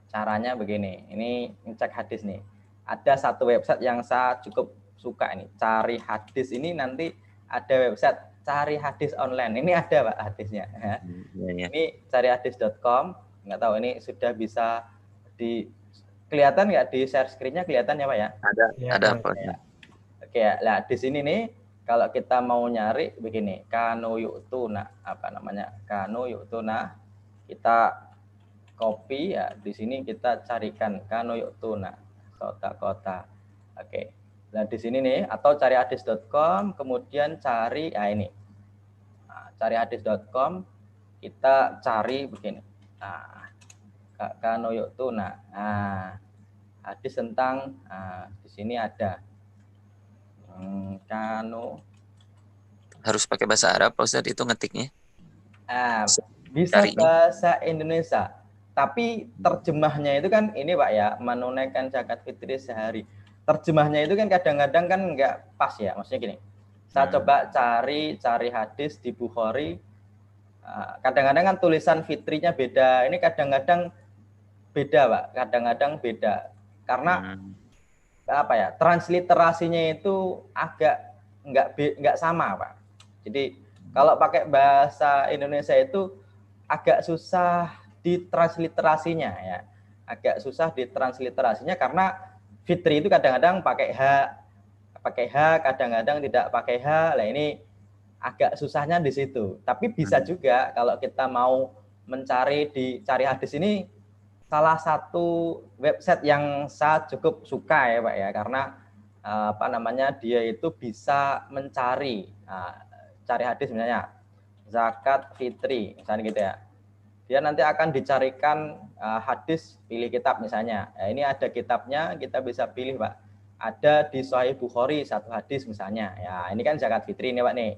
A: caranya begini, ini ngecek hadis nih. Ada satu website yang saya cukup suka ini, cari hadis ini nanti ada website cari hadis online. Ini ada Pak hadisnya. Ya. Ini carihadis.com. Nggak tahu ini sudah bisa kelihatan nggak di share screen-nya, kelihatan ya Pak ya?
E: Ada Pak.
A: Ya. Oke ya. Nah di sini nih kalau kita mau nyari begini, kanu yu'tuna, apa namanya? Kanu yu'tuna, kita copy ya, di sini kita carikan kanu yu'tuna, kota. Oke. Nah di sini nih, atau carihadis.com, kemudian cari, ini. Nah, carihadis.com, kita cari begini. Nah, kanu yu'tuna. Nah, hadis tentang, di sini ada. Kanu
E: harus pakai bahasa Arab Pak Ustadz itu ngetiknya?
A: Bisa bahasa Indonesia, tapi terjemahnya itu kan ini Pak ya, menunaikan zakat fitri sehari. Terjemahnya itu kan kadang-kadang kan nggak pas ya, maksudnya gini. Saya coba cari hadis di Bukhari, kadang-kadang kan tulisan fitrinya beda. Ini kadang-kadang beda Pak, kadang-kadang beda karena apa ya, transliterasinya itu agak nggak sama Pak. Jadi kalau pakai bahasa Indonesia itu agak susah ditransliterasinya ya, agak susah ditransliterasinya karena fitri itu kadang-kadang pakai H, kadang-kadang tidak pakai H. Lah ini agak susahnya di situ. Tapi bisa juga kalau kita mau mencari di cari hadis ini, salah satu website yang saya cukup suka ya Pak ya, karena apa namanya, dia itu bisa mencari cari hadis misalnya zakat fitri misalnya gitu ya, dia nanti akan dicarikan hadis, pilih kitab misalnya. Ya, ini ada kitabnya, kita bisa pilih Pak, ada di Sahih Bukhari satu hadis misalnya ya, ini kan zakat fitri nih Pak nih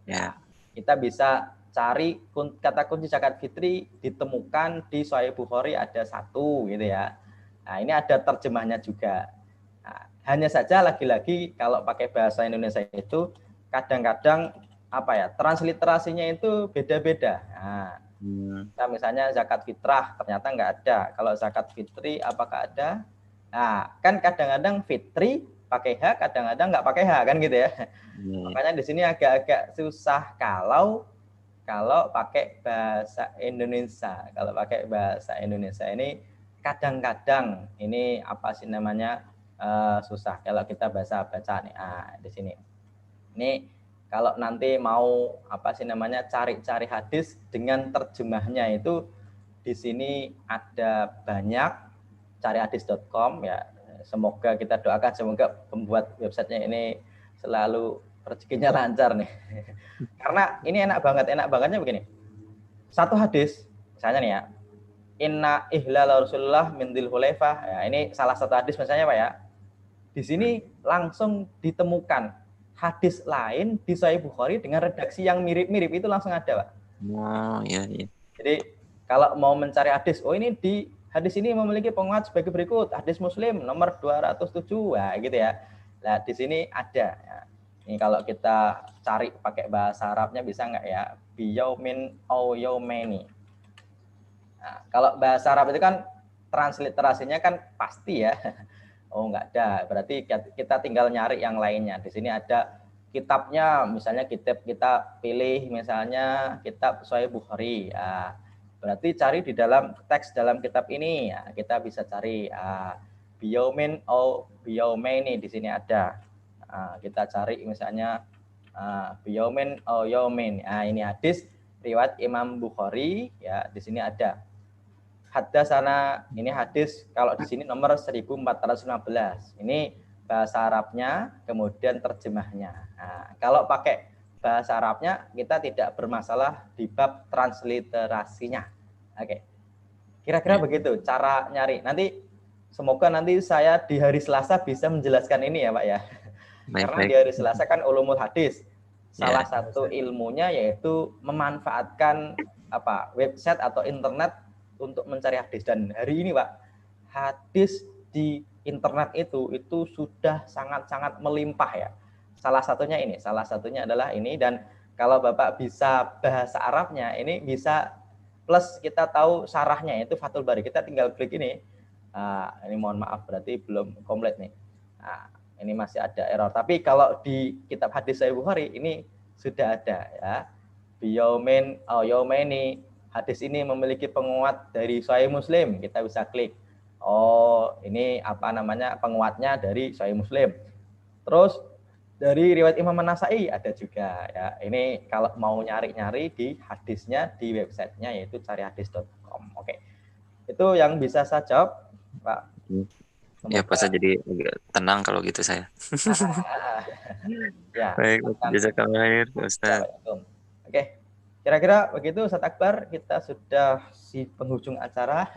A: ya. Kita bisa cari kata kunci zakat fitri, ditemukan di Sahih Bukhari ada satu gitu ya. Nah ini ada terjemahnya juga. Nah, hanya saja lagi-lagi kalau pakai bahasa Indonesia itu kadang-kadang apa ya, transliterasinya itu beda-beda. Nah, misalnya zakat fitrah ternyata nggak ada. Kalau zakat fitri apakah ada? Nah kan kadang-kadang fitri pakai H, kadang-kadang nggak pakai H kan gitu ya. Makanya di sini agak-agak susah kalau pakai bahasa Indonesia. Kalau pakai bahasa Indonesia ini kadang-kadang ini apa sih namanya, susah kalau kita baca nih. Di sini. Ini kalau nanti mau apa sih namanya, cari-cari hadis dengan terjemahnya itu di sini ada banyak, carihadis.com ya. Semoga kita doakan semoga pembuat websitenya ini selalu rezekinya lancar nih. Karena ini enak bangetnya begini. Satu hadis, misalnya nih ya, inna ihlal Rasulullah min dzil hulaifah. Ya, ini salah satu hadis misalnya Pak ya. Di sini langsung ditemukan hadis lain di Sahih Bukhari dengan redaksi yang mirip-mirip, itu langsung ada Pak.
E: Iya.
A: Jadi kalau mau mencari hadis, ini di hadis ini memiliki penguat sebagai berikut. Hadis Muslim nomor 207, gitu ya. Nah, di sini ada ya. Ini kalau kita cari pakai bahasa Arabnya bisa nggak ya? Biyaumin au yaumeni. Nah, kalau bahasa Arab itu kan transliterasinya kan pasti ya. Oh nggak ada, berarti kita tinggal nyari yang lainnya. Di sini ada kitabnya, misalnya kitab kita pilih misalnya kitab Sahih Bukhari. Berarti cari di dalam teks dalam kitab ini. Ya, kita bisa cari biyaumin au biyaumeni, di sini ada. Kita cari misalnya biyaumin au yaumin. Ini hadis riwayat Imam Bukhari ya, di sini ada. Haddatsana, ini hadis kalau di sini nomor 1415. Ini bahasa Arabnya, kemudian terjemahnya. Kalau pakai bahasa Arabnya kita tidak bermasalah di bab transliterasinya. Oke. Kira-kira begitu cara nyari. Nanti semoga nanti saya di hari Selasa bisa menjelaskan ini ya, Pak ya. Karena di hari Selasa kan ulumul hadis. Salah satu ilmunya yaitu memanfaatkan website atau internet untuk mencari hadis. Dan hari ini Pak, hadis di internet itu sudah sangat-sangat melimpah ya. Salah satunya adalah ini. Dan kalau Bapak bisa bahasa Arabnya, ini bisa plus kita tahu syarahnya, yaitu Fathul Bari. Kita tinggal klik ini. Ini mohon maaf berarti belum komplit nih. Ini masih ada error. Tapi kalau di kitab hadis Sahih Bukhari ini sudah ada ya. Yaumaini, hadis ini memiliki penguat dari Sahih Muslim. Kita bisa klik. Oh, ini apa namanya penguatnya dari Sahih Muslim. Terus dari riwayat Imam An-Nasa'i ada juga ya. Ini kalau mau nyari-nyari di hadisnya di websitenya yaitu carihadis.com. Oke. Itu yang bisa saya jawab, Pak.
E: Ya, Pak, saya jadi agak tenang kalau gitu saya.
A: Ya.
E: Baik, jazakallahu khair, Ustaz.
A: Oke. Kira-kira begitu Ustaz Akbar, kita sudah di penghujung acara.